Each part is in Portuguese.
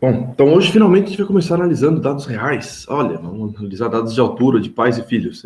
Bom, então hoje finalmente a gente vai começar analisando dados reais. Olha, vamos analisar dados de altura de pais e filhos.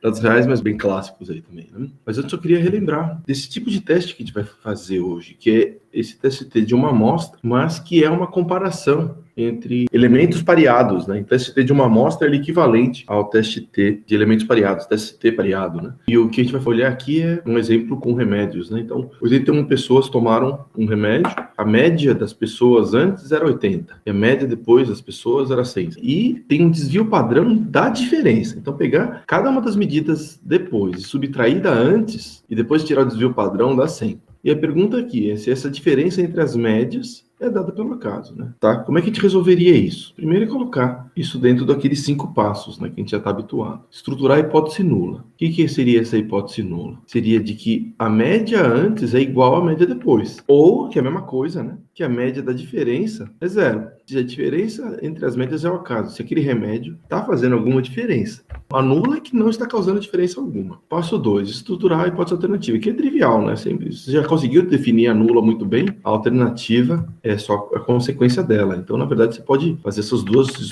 Dados reais, mas bem clássicos aí também, né? Mas eu só queria relembrar desse tipo de teste que a gente vai fazer hoje, que é esse TST de uma amostra, mas que é uma comparação entre elementos pareados, né? Então, TST de uma amostra é equivalente ao TST de elementos pareados, TST pareado, né? E o que a gente vai olhar aqui é um exemplo com remédios, né? Então, 81 pessoas tomaram um remédio, a média das pessoas antes era 80, e a média depois das pessoas era 100. E tem um desvio padrão da diferença. Então, pegar cada uma das medidas depois e subtrair da antes, e depois tirar o desvio padrão dá 100. E a pergunta aqui é se essa diferença entre as médias é dada pelo acaso, né? Tá? Como é que a gente resolveria isso? Primeiro é colocar isso dentro daqueles 5 passos, né, que a gente já está habituado. Estruturar a hipótese nula. O que seria essa hipótese nula? Seria de que a média antes é igual à média depois. Ou, que é a mesma coisa, né? Que a média da diferença é zero. Se a diferença entre as médias é o acaso, se aquele remédio está fazendo alguma diferença. A nula é que não está causando diferença alguma. Passo 2, estruturar a hipótese alternativa, que é trivial, né? Sempre, você já conseguiu definir a nula muito bem, a alternativa é só a consequência dela. Então, na verdade, você pode fazer esses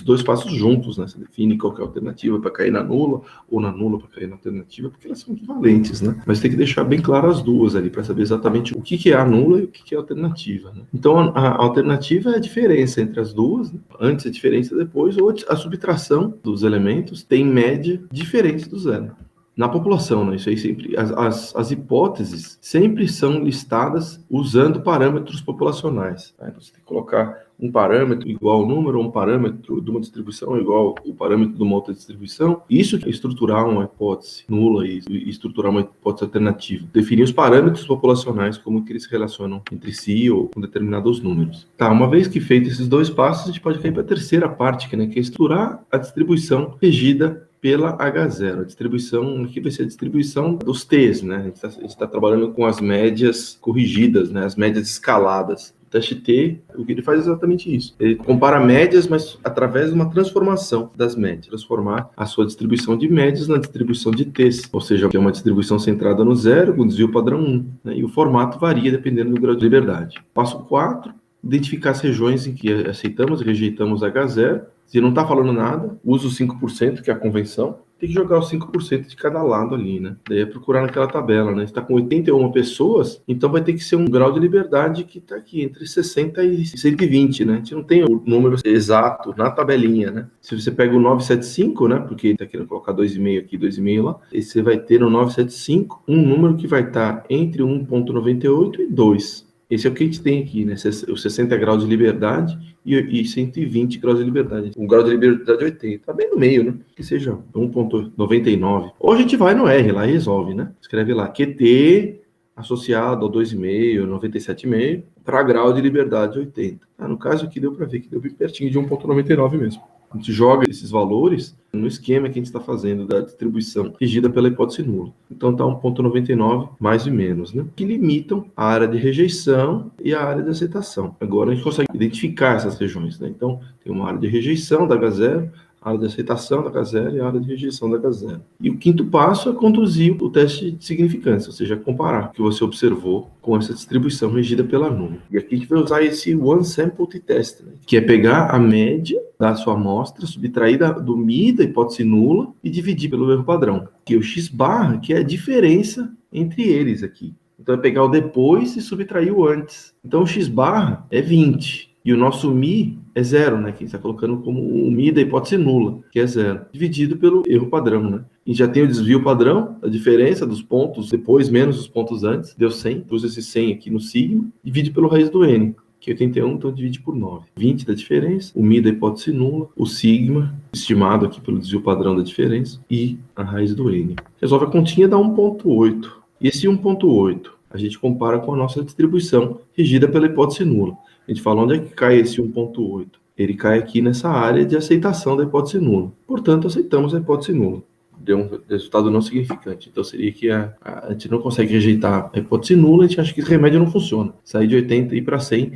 dois passos juntos, né? Você define qual que é a alternativa para cair na nula, ou na nula para cair na alternativa, porque elas são equivalentes, né? Mas tem que deixar bem claro as duas ali, para saber exatamente o que é a nula e o que é a alternativa, né? Então, a alternativa é a diferença entre as duas, né? Antes a diferença depois, ou a subtração dos elementos tem média diferente do zero. Na população, né? Isso aí sempre, as hipóteses sempre são listadas usando parâmetros populacionais. Né? Você tem que colocar um parâmetro igual ao número, ou um parâmetro de uma distribuição igual ao parâmetro de uma outra distribuição. Isso é estruturar uma hipótese nula e estruturar uma hipótese alternativa. Definir os parâmetros populacionais, como que eles se relacionam entre si ou com determinados números. Tá, uma vez que feito esses 2 passos, a gente pode cair para a terceira parte, que é estruturar a distribuição regida pela H0. A distribuição, aqui vai ser a distribuição dos T's, né? A gente está trabalhando com as médias corrigidas, né? As médias escaladas. O teste T, o que ele faz é exatamente isso. Ele compara médias, mas através de uma transformação das médias. Transformar a sua distribuição de médias na distribuição de T's. Ou seja, que é uma distribuição centrada no zero, com desvio padrão 1. Né? E o formato varia dependendo do grau de liberdade. Passo 4. Identificar as regiões em que aceitamos e rejeitamos H0. Se não está falando nada, usa os 5%, que é a convenção. Tem que jogar os 5% de cada lado ali, né? Daí é procurar naquela tabela, né? Está com 81 pessoas, então vai ter que ser um grau de liberdade que está aqui entre 60 e 120, né? A gente não tem o número exato na tabelinha, né? Se você pega o 975, né? Porque está querendo colocar 2,5 aqui, 2,5 lá, e você vai ter no 975 um número que vai estar entre 1,98 e 2. Esse é o que a gente tem aqui, né? Os 60 graus de liberdade e 120 graus de liberdade. O grau de liberdade é 80. Tá bem no meio, né? Que seja 1,99. Ou a gente vai no R lá e resolve, né? Escreve lá QT associado ao 2,5, 97,5, para grau de liberdade 80. No caso aqui deu para ver que deu bem pertinho de 1,99 mesmo. A gente joga esses valores no esquema que a gente está fazendo da distribuição regida pela hipótese nula. Então está 1,99 mais e menos, né? Que limitam a área de rejeição e a área de aceitação. Agora a gente consegue identificar essas regiões, né? Então tem uma área de rejeição da H0, a área de aceitação da H0 e a área de rejeição da H0. E o quinto passo é conduzir o teste de significância, ou seja, comparar o que você observou com essa distribuição regida pela nula. E aqui a gente vai usar esse One Sample T-Test, né? Que é pegar a média da sua amostra, subtrair do MI da hipótese nula e dividir pelo erro padrão. Que é o X-barra, que é a diferença entre eles aqui. Então é pegar o depois e subtrair o antes. Então o X-barra é 20. E o nosso Mi é 0, né? Que a gente está colocando como o Mi da hipótese nula, que é 0. Dividido pelo erro padrão, né? E já tem o desvio padrão, a diferença dos pontos depois menos os pontos antes. Deu 100. Usa esse 100 aqui no sigma. Divide pelo raiz do N, que é 81, então divide por 9. 20 da diferença, o Mi da hipótese nula, o sigma, estimado aqui pelo desvio padrão da diferença, e a raiz do N. Resolve a continha, dá 1,8. E esse 1,8 a gente compara com a nossa distribuição regida pela hipótese nula. A gente fala onde é que cai esse 1,8. Ele cai aqui nessa área de aceitação da hipótese nula. Portanto, aceitamos a hipótese nula. Deu um resultado não significante. Então, seria que a gente não consegue rejeitar a hipótese nula, a gente acha que esse remédio não funciona. Sair de 80 e ir para 100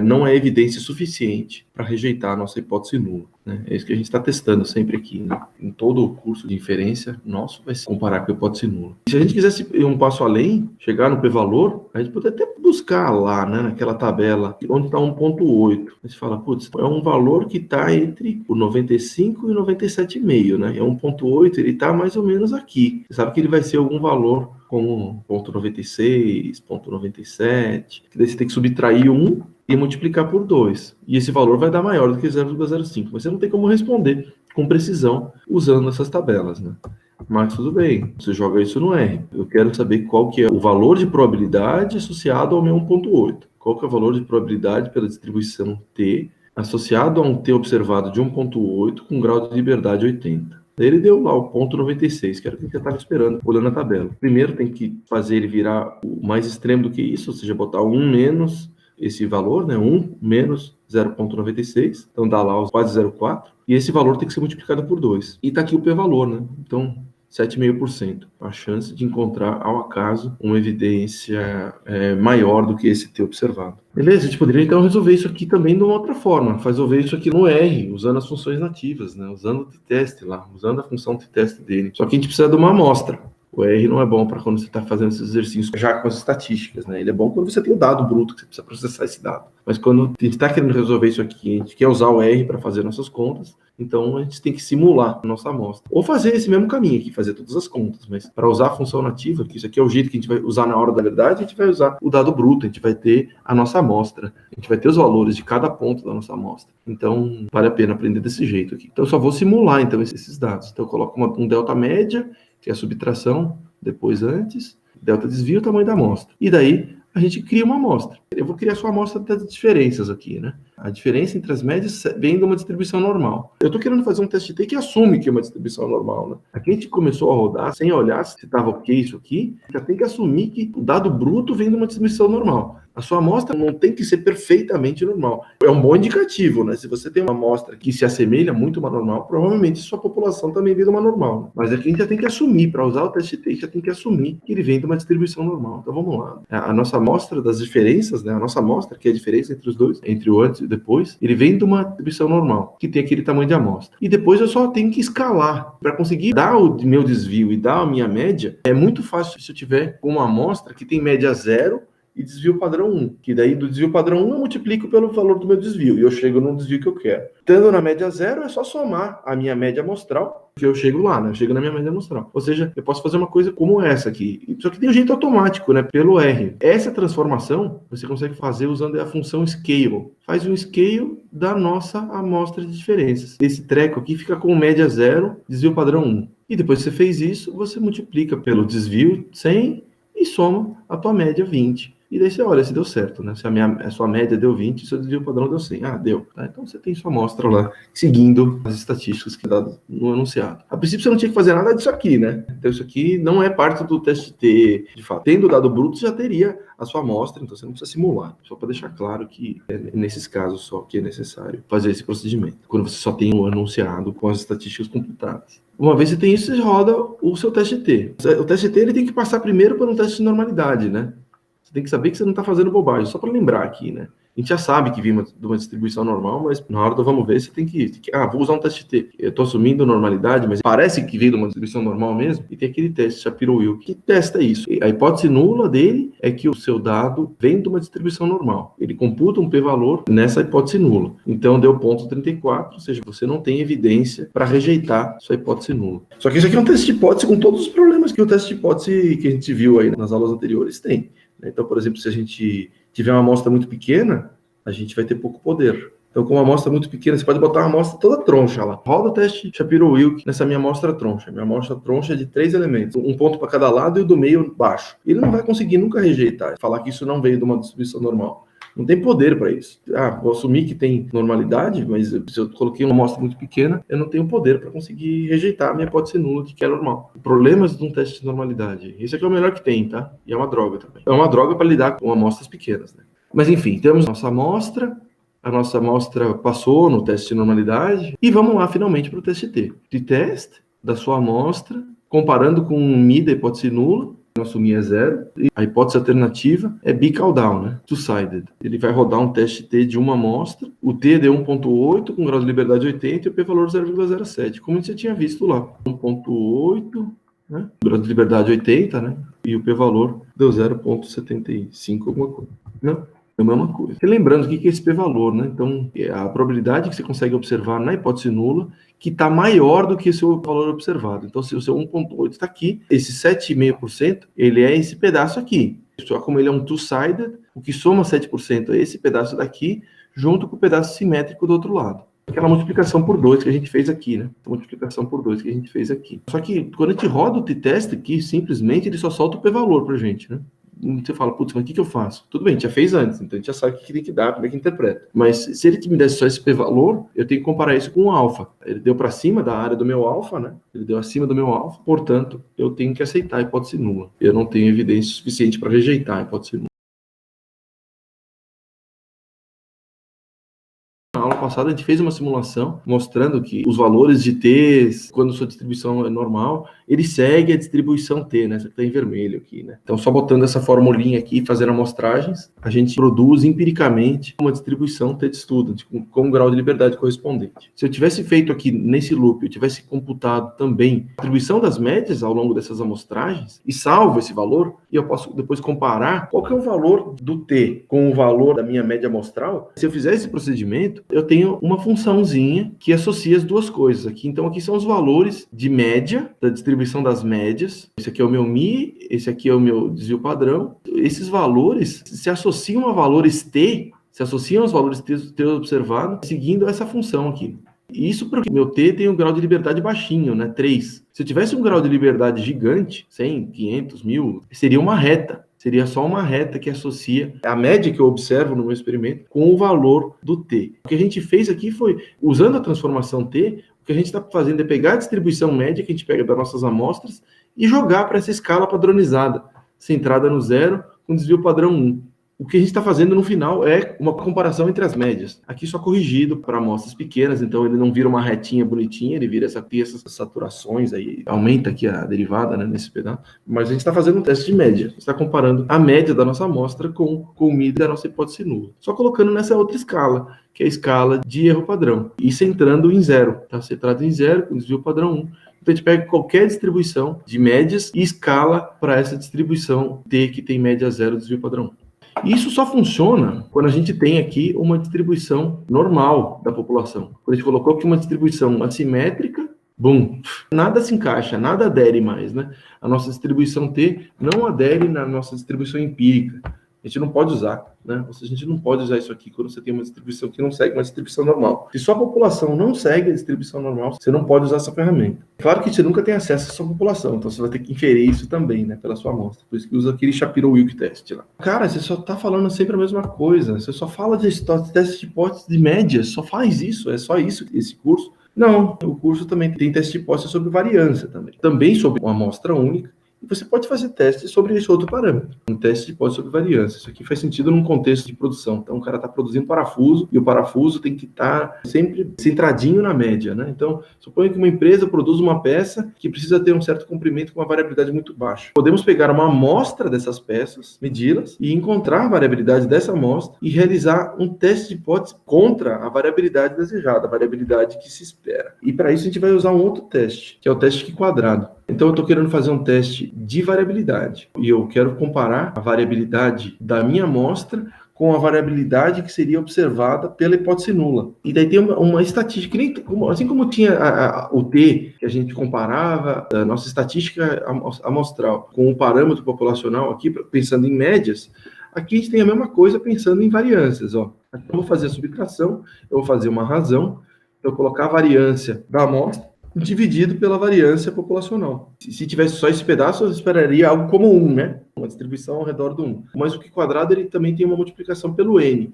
não é evidência suficiente para rejeitar a nossa hipótese nula. né? É isso que a gente está testando sempre aqui, né? Em todo o curso de inferência nosso vai se comparar com a hipótese nula. Se a gente quisesse ir um passo além, chegar no p-valor, a gente pode até buscar lá, né, naquela tabela, onde está 1,8. A gente fala, putz, é um valor que está entre o 95 e o 97,5, né? É 1,8, ele está mais ou menos aqui. Você sabe que ele vai ser algum valor como 0,96, 0,97, que daí você tem que subtrair 1 e multiplicar por 2. E esse valor vai dar maior do que 0,05. Mas você não tem como responder com precisão usando essas tabelas, né? Mas tudo bem, você joga isso no R. Eu quero saber qual que é o valor de probabilidade associado ao meu 1,8. Qual que é o valor de probabilidade pela distribuição T associado a um T observado de 1,8 com grau de liberdade 80. Ele deu lá o 0,96, que era o que eu estava esperando, olhando a tabela. Primeiro tem que fazer ele virar o mais extremo do que isso, ou seja, botar 1 menos esse valor, né? 1 menos 0,96, então dá lá os quase 0,4, e esse valor tem que ser multiplicado por 2. E está aqui o p-valor, né? Então, 7,5%. A chance de encontrar, ao acaso, uma evidência maior do que esse T observado. Beleza? A gente poderia, então, resolver isso aqui também de uma outra forma. Resolver isso aqui no R, usando as funções nativas, né? Usando o t-teste lá, usando a função t-teste dele. Só que a gente precisa de uma amostra. O R não é bom para quando você está fazendo esses exercícios já com as estatísticas, né? Ele é bom quando você tem o dado bruto, que você precisa processar esse dado. Mas quando a gente está querendo resolver isso aqui, a gente quer usar o R para fazer nossas contas, então a gente tem que simular a nossa amostra. Ou fazer esse mesmo caminho aqui, fazer todas as contas. Mas para usar a função nativa, que isso aqui é o jeito que a gente vai usar na hora da verdade, a gente vai usar o dado bruto, a gente vai ter a nossa amostra, a gente vai ter os valores de cada ponto da nossa amostra. Então, vale a pena aprender desse jeito aqui. Então, eu só vou simular, então, esses dados. Então, eu coloco um delta média, que é a subtração, depois antes, delta desvio, o tamanho da amostra. E daí, a gente cria uma amostra. Eu vou criar só a amostra das diferenças aqui, né? A diferença entre as médias vem de uma distribuição normal. Eu estou querendo fazer um teste T que assume que é uma distribuição normal, né? Aqui a gente começou a rodar sem olhar se estava ok isso aqui. Já tem que assumir que o dado bruto vem de uma distribuição normal. A sua amostra não tem que ser perfeitamente normal. É um bom indicativo, né? Se você tem uma amostra que se assemelha muito a uma normal, provavelmente sua população também vem de uma normal, né? Mas aqui a gente já tem que assumir, para usar o teste T, já tem que assumir que ele vem de uma distribuição normal. Então vamos lá. A nossa amostra das diferenças, né? A nossa amostra, que é a diferença entre os dois, entre o antes e depois, ele vem de uma distribuição normal, que tem aquele tamanho de amostra. E depois eu só tenho que escalar. Para conseguir dar o meu desvio e dar a minha média, é muito fácil se eu tiver uma amostra que tem média 0 e desvio padrão 1, que daí do desvio padrão 1 eu multiplico pelo valor do meu desvio, e eu chego no desvio que eu quero. Estando na média 0, é só somar a minha média amostral, que eu chego lá, né? Eu chego na minha média amostral. Ou seja, eu posso fazer uma coisa como essa aqui, só que tem um jeito automático, né? Pelo R. Essa transformação, você consegue fazer usando a função scale. Faz um scale da nossa amostra de diferenças. Esse treco aqui fica com média 0, desvio padrão 1. E depois que você fez isso, você multiplica pelo desvio 100 e soma a tua média 20. E daí você olha se deu certo, né? Se a sua média deu 20, seu desvio padrão deu 100. Ah, deu. Tá? Então você tem sua amostra lá, seguindo as estatísticas que dá no enunciado. A princípio você não tinha que fazer nada disso aqui, né? Então isso aqui não é parte do teste T, de fato. Tendo o dado bruto, você já teria a sua amostra, então você não precisa simular. Só para deixar claro que é nesses casos só que é necessário fazer esse procedimento. Quando você só tem o enunciado com as estatísticas completadas. Uma vez que você tem isso, você roda o seu teste T. O teste T ele tem que passar primeiro por um teste de normalidade, né? Você tem que saber que você não está fazendo bobagem, só para lembrar aqui, né? A gente já sabe que vem de uma distribuição normal, mas na hora do vamos ver, você tem que vou usar um teste T. Eu estou assumindo normalidade, mas parece que veio de uma distribuição normal mesmo, e tem aquele teste Shapiro-Wilk que testa isso. A hipótese nula dele é que o seu dado vem de uma distribuição normal. Ele computa um p-valor nessa hipótese nula. Então deu 0,34, ou seja, você não tem evidência para rejeitar sua hipótese nula. Só que isso aqui é um teste de hipótese com todos os problemas que o teste de hipótese que a gente viu aí nas aulas anteriores tem. Então, por exemplo, se a gente tiver uma amostra muito pequena, a gente vai ter pouco poder. Então, com uma amostra muito pequena, você pode botar uma amostra toda troncha lá. Roda o teste Shapiro-Wilk nessa minha amostra troncha. Minha amostra troncha é de 3 elementos, um ponto para cada lado e o do meio baixo. Ele não vai conseguir nunca rejeitar, falar que isso não veio de uma distribuição normal. Não tem poder para isso. Vou assumir que tem normalidade, mas se eu coloquei uma amostra muito pequena, eu não tenho poder para conseguir rejeitar a minha hipótese nula de que é normal. Problemas de um teste de normalidade. Esse aqui é o melhor que tem, tá? E é uma droga também. É uma droga para lidar com amostras pequenas, né? Mas enfim, temos nossa amostra. A nossa amostra passou no teste de normalidade. E vamos lá, finalmente, para o teste T. De teste da sua amostra, comparando com o MI da hipótese nula. assumir é 0. E a hipótese alternativa é bicaldal, né? Two-sided. Ele vai rodar um teste T de uma amostra, o T deu 1,8 com grau de liberdade 80 e o p-valor 0,07, como você tinha visto lá. 1,8, né? Grau de liberdade 80, né? E o p-valor deu 0,75, alguma coisa, né? É a mesma coisa. E lembrando, o que é esse p-valor, né? Então, é a probabilidade que você consegue observar na hipótese nula que está maior do que o seu valor observado. Então, se o seu 1,8 está aqui, esse 7,5%, ele é esse pedaço aqui. Só como ele é um two-sided, o que soma 7% é esse pedaço daqui, junto com o pedaço simétrico do outro lado. Aquela multiplicação por 2 que a gente fez aqui, né? A multiplicação por 2 que a gente fez aqui. Só que, quando a gente roda o t-test aqui, simplesmente ele só solta o p-valor para a gente, né? Você fala, putz, mas o que eu faço? Tudo bem, a gente já fez antes, então a gente já sabe o que tem que dar, como é que interpreta. Mas se ele me desse só esse p-valor, eu tenho que comparar isso com o alfa. Ele deu para cima da área do meu alfa, né? Ele deu acima do meu alfa, portanto, eu tenho que aceitar a hipótese nula. Eu não tenho evidência suficiente para rejeitar a hipótese nula. Na aula passada a gente fez uma simulação mostrando que os valores de T, quando sua distribuição é normal, ele segue a distribuição T, né? Você está em vermelho aqui, né? Então, só botando essa formulinha aqui e fazendo amostragens, a gente produz empiricamente uma distribuição T de student, com um grau de liberdade correspondente. Se eu tivesse feito aqui nesse loop, eu tivesse computado também a distribuição das médias ao longo dessas amostragens e salvo esse valor, e eu posso depois comparar qual que é o valor do T com o valor da minha média amostral. Se eu fizer esse procedimento, eu tenho uma funçãozinha que associa as duas coisas aqui. Então, aqui são os valores de média, da distribuição das médias. Esse aqui é o meu Mi, esse aqui é o meu desvio padrão. Esses valores se associam a valores T, se associam aos valores T observado, seguindo essa função aqui. Isso porque meu T tem um grau de liberdade baixinho, né? 3. Se eu tivesse um grau de liberdade gigante, 100, 500, 1000, seria uma reta. Seria só uma reta que associa a média que eu observo no meu experimento com o valor do T. O que a gente fez aqui foi, usando a transformação T, o que a gente está fazendo é pegar a distribuição média que a gente pega das nossas amostras e jogar para essa escala padronizada, centrada no 0, com desvio padrão 1. O que a gente está fazendo no final é uma comparação entre as médias. Aqui só corrigido para amostras pequenas, então ele não vira uma retinha bonitinha, ele vira essas saturações aí, aumenta aqui a derivada, né, nesse pedaço. Mas a gente está fazendo um teste de média. A gente está comparando a média da nossa amostra com o MID da nossa hipótese nula. Só colocando nessa outra escala, que é a escala de erro padrão. E centrando em 0. Tá centrado em 0, com desvio padrão 1. Então a gente pega qualquer distribuição de médias e escala para essa distribuição T que tem média 0, desvio padrão 1. Isso só funciona quando a gente tem aqui uma distribuição normal da população. Quando a gente colocou aqui uma distribuição assimétrica, bum, nada se encaixa, nada adere mais, né? A nossa distribuição T não adere na nossa distribuição empírica. A gente não pode usar, né? Ou seja, a gente não pode usar isso aqui quando você tem uma distribuição que não segue uma distribuição normal. Se sua população não segue a distribuição normal, você não pode usar essa ferramenta. Claro que você nunca tem acesso à sua população, então você vai ter que inferir isso também, né, pela sua amostra. Por isso que usa aquele Shapiro-Wilk test lá. Cara, você só tá falando sempre a mesma coisa. Você só fala de teste de hipótese de médias, só faz isso, é só isso esse curso. Não, o curso também tem teste de hipótese sobre variância também. Também sobre uma amostra única. E você pode fazer testes sobre esse outro parâmetro, um teste de hipótese sobre variância. Isso aqui faz sentido num contexto de produção. Então, o cara está produzindo parafuso e o parafuso tem que estar sempre centradinho na média, né? Então, suponha que uma empresa produz uma peça que precisa ter um certo comprimento com uma variabilidade muito baixa. Podemos pegar uma amostra dessas peças, medi-las e encontrar a variabilidade dessa amostra e realizar um teste de hipótese contra a variabilidade desejada, a variabilidade que se espera. E para isso a gente vai usar um outro teste, que é o teste quadrado. Então, eu estou querendo fazer um teste de variabilidade e eu quero comparar a variabilidade da minha amostra com a variabilidade que seria observada pela hipótese nula. E daí tem uma estatística, assim como tinha o T, que a gente comparava a nossa estatística amostral com o parâmetro populacional aqui, pensando em médias, aqui a gente tem a mesma coisa pensando em variâncias. Ó. Aqui eu vou fazer a subtração, eu vou fazer uma razão, eu vou colocar a variância da amostra, dividido pela variância populacional. Se tivesse só esse pedaço, eu esperaria algo como 1, né? Uma distribuição ao redor do 1. Mas o Q quadrado, ele também tem uma multiplicação pelo N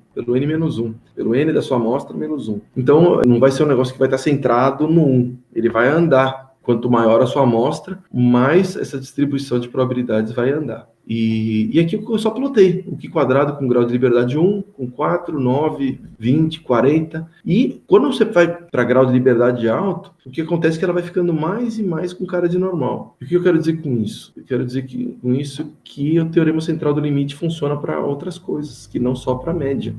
menos 1. Pelo N da sua amostra menos 1. Então, não vai ser um negócio que vai estar centrado no 1. Ele vai andar. Quanto maior a sua amostra, mais essa distribuição de probabilidades vai andar. E aqui eu só plotei o Qi quadrado com grau de liberdade 1, com 4, 9, 20, 40. E quando você vai para grau de liberdade alto, o que acontece é que ela vai ficando mais e mais com cara de normal. E o que eu quero dizer com isso? Eu quero dizer com isso que o teorema central do limite funciona para outras coisas, que não só para a média.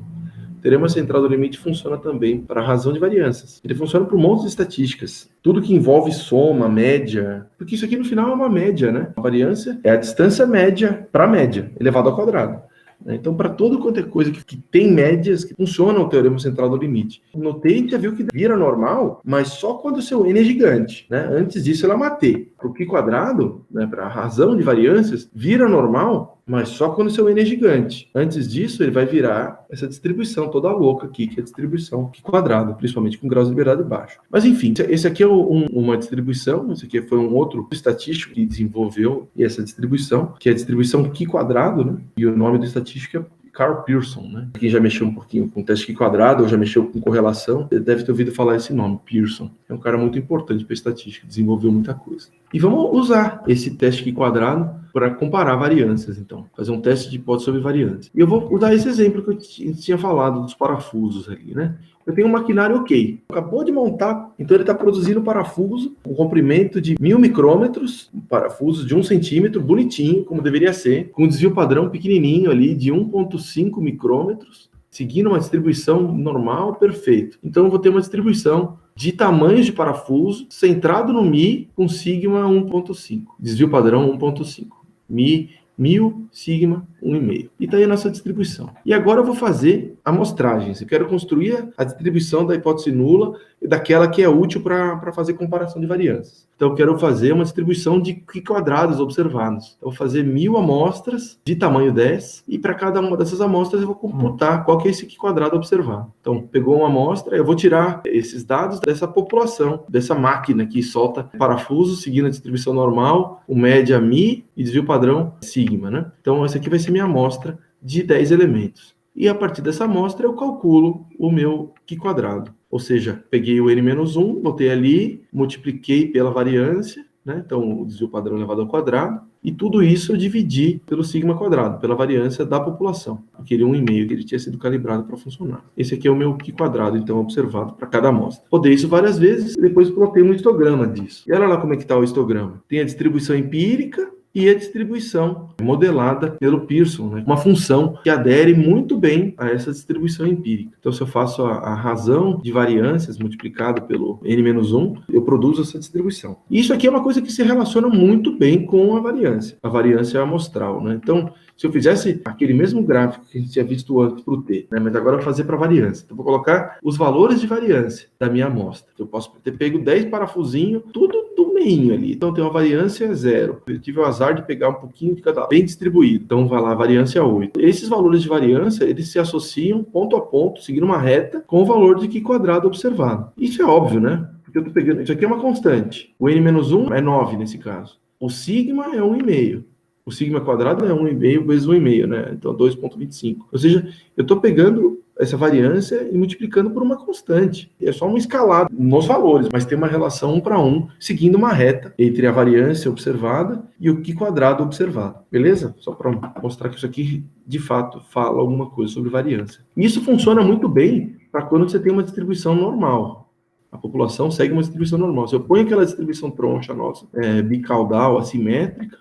O teorema central do limite funciona também para a razão de variâncias. Ele funciona para um monte de estatísticas. Tudo que envolve soma, média, porque isso aqui no final é uma média, né? A variância é a distância média para a média, elevado ao quadrado. Então, para todo quanto é coisa que tem médias, que funciona o teorema central do limite. Notei que já viu que vira normal, mas só quando o seu n é gigante, né? Antes disso, ela matei. Para o Qi quadrado, né, para a razão de variâncias, vira normal, mas só quando o seu n é gigante. Antes disso, ele vai virar essa distribuição toda louca aqui, que é a distribuição Qi quadrado, principalmente com graus de liberdade baixo. Mas, enfim, esse aqui é uma distribuição, esse aqui foi um outro estatístico que desenvolveu essa distribuição, que é a distribuição Qi quadrado, né? E o nome do estatístico é Carl Pearson, né? Quem já mexeu um pouquinho com teste Qi quadrado, ou já mexeu com correlação, deve ter ouvido falar esse nome, Pearson. É um cara muito importante para estatística, desenvolveu muita coisa. E vamos usar esse teste Qi quadrado para comparar variâncias, então. Fazer um teste de hipótese sobre variâncias. E eu vou usar esse exemplo que eu tinha falado dos parafusos ali, né? Eu tenho um maquinário ok. Acabou de montar, então ele está produzindo parafuso com comprimento de 1000 micrômetros, parafusos de 1 centímetro, bonitinho, como deveria ser, com desvio padrão pequenininho ali de 1,5 micrômetros, seguindo uma distribuição normal, perfeito. Então eu vou ter uma distribuição de tamanhos de parafuso centrado no Mi com sigma 1,5. Desvio padrão 1,5. Mi 1000, sigma, 1,5. E está aí a nossa distribuição. E agora eu vou fazer amostragens. Eu quero construir a distribuição da hipótese nula e daquela que é útil para fazer comparação de variâncias. Então eu quero fazer uma distribuição de Qi quadrados observados. Então, eu vou fazer 1000 amostras de tamanho 10 e para cada uma dessas amostras eu vou computar qual que é esse Qi quadrado observado. Então, pegou uma amostra, eu vou tirar esses dados dessa população, dessa máquina que solta parafusos seguindo a distribuição normal, o média Mi e desvio padrão sigma, né? Então, essa aqui vai ser minha amostra de 10 elementos. E a partir dessa amostra eu calculo o meu Qi quadrado. Ou seja, peguei o n-1, botei ali, multipliquei pela variância, né? Então o desvio padrão elevado ao quadrado, e tudo isso eu dividi pelo sigma quadrado, pela variância da população, aquele 1,5 que ele tinha sido calibrado para funcionar. Esse aqui é o meu Qi quadrado, então, observado para cada amostra. Rodei isso várias vezes e depois plotei um histograma disso. E olha lá como é que está o histograma. Tem a distribuição empírica e a distribuição modelada pelo Pearson, né? Uma função que adere muito bem a essa distribuição empírica. Então, se eu faço a razão de variâncias multiplicado pelo n-1, eu produzo essa distribuição. E isso aqui é uma coisa que se relaciona muito bem com a variância amostral, né? Então, se eu fizesse aquele mesmo gráfico que a gente tinha visto antes para o T, né? Mas agora eu vou fazer para variância. Então, eu vou colocar os valores de variância da minha amostra. Eu posso ter pego 10 parafusinhos, tudo do meio ali. Então, tem uma variância 0. Eu tive o azar de pegar um pouquinho de cada, bem distribuído. Então, vai lá, variância 8. Esses valores de variância, eles se associam ponto a ponto, seguindo uma reta, com o valor de Qi quadrado observado. Isso é óbvio, né? Porque eu estou pegando... Isso aqui é uma constante. O n-1 é 9 nesse caso. O sigma é 1,5. O sigma quadrado é 1,5 vezes 1,5, né? Então, 2,25. Ou seja, eu estou pegando essa variância e multiplicando por uma constante. É só uma escalada nos valores, mas tem uma relação 1 para 1, seguindo uma reta entre a variância observada e o Qi quadrado observado. Beleza? Só para mostrar que isso aqui, de fato, fala alguma coisa sobre variância. E isso funciona muito bem para quando você tem uma distribuição normal. A população segue uma distribuição normal. Se eu ponho aquela distribuição troncha nossa, bicaudal, assimétrica,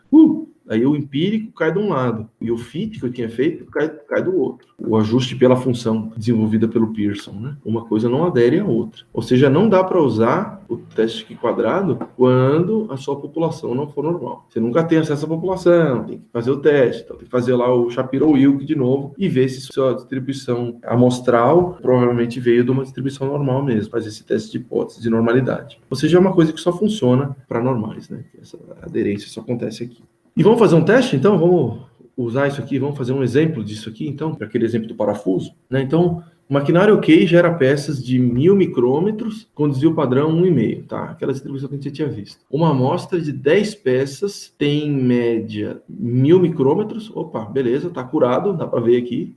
aí o empírico cai de um lado e o fit que eu tinha feito cai do outro. O ajuste pela função desenvolvida pelo Pearson, né? Uma coisa não adere à outra. Ou seja, não dá para usar o teste Qi quadrado quando a sua população não for normal. Você nunca tem acesso à população, tem que fazer o teste, então tem que fazer lá o Shapiro-Wilk de novo e ver se sua distribuição amostral provavelmente veio de uma distribuição normal mesmo. Fazer esse teste de hipótese de normalidade. Ou seja, é uma coisa que só funciona para normais, né? Essa aderência só acontece aqui. E vamos fazer um teste, então? Vamos usar isso aqui, vamos fazer um exemplo disso aqui, então, para aquele exemplo do parafuso, né? Então, o maquinário OK gera peças de 1000 micrômetros com desvio padrão 1,5, tá? Aquela distribuição que a gente já tinha visto. Uma amostra de 10 peças tem, em média, 1000 micrômetros. Opa, beleza, tá curado, dá para ver aqui.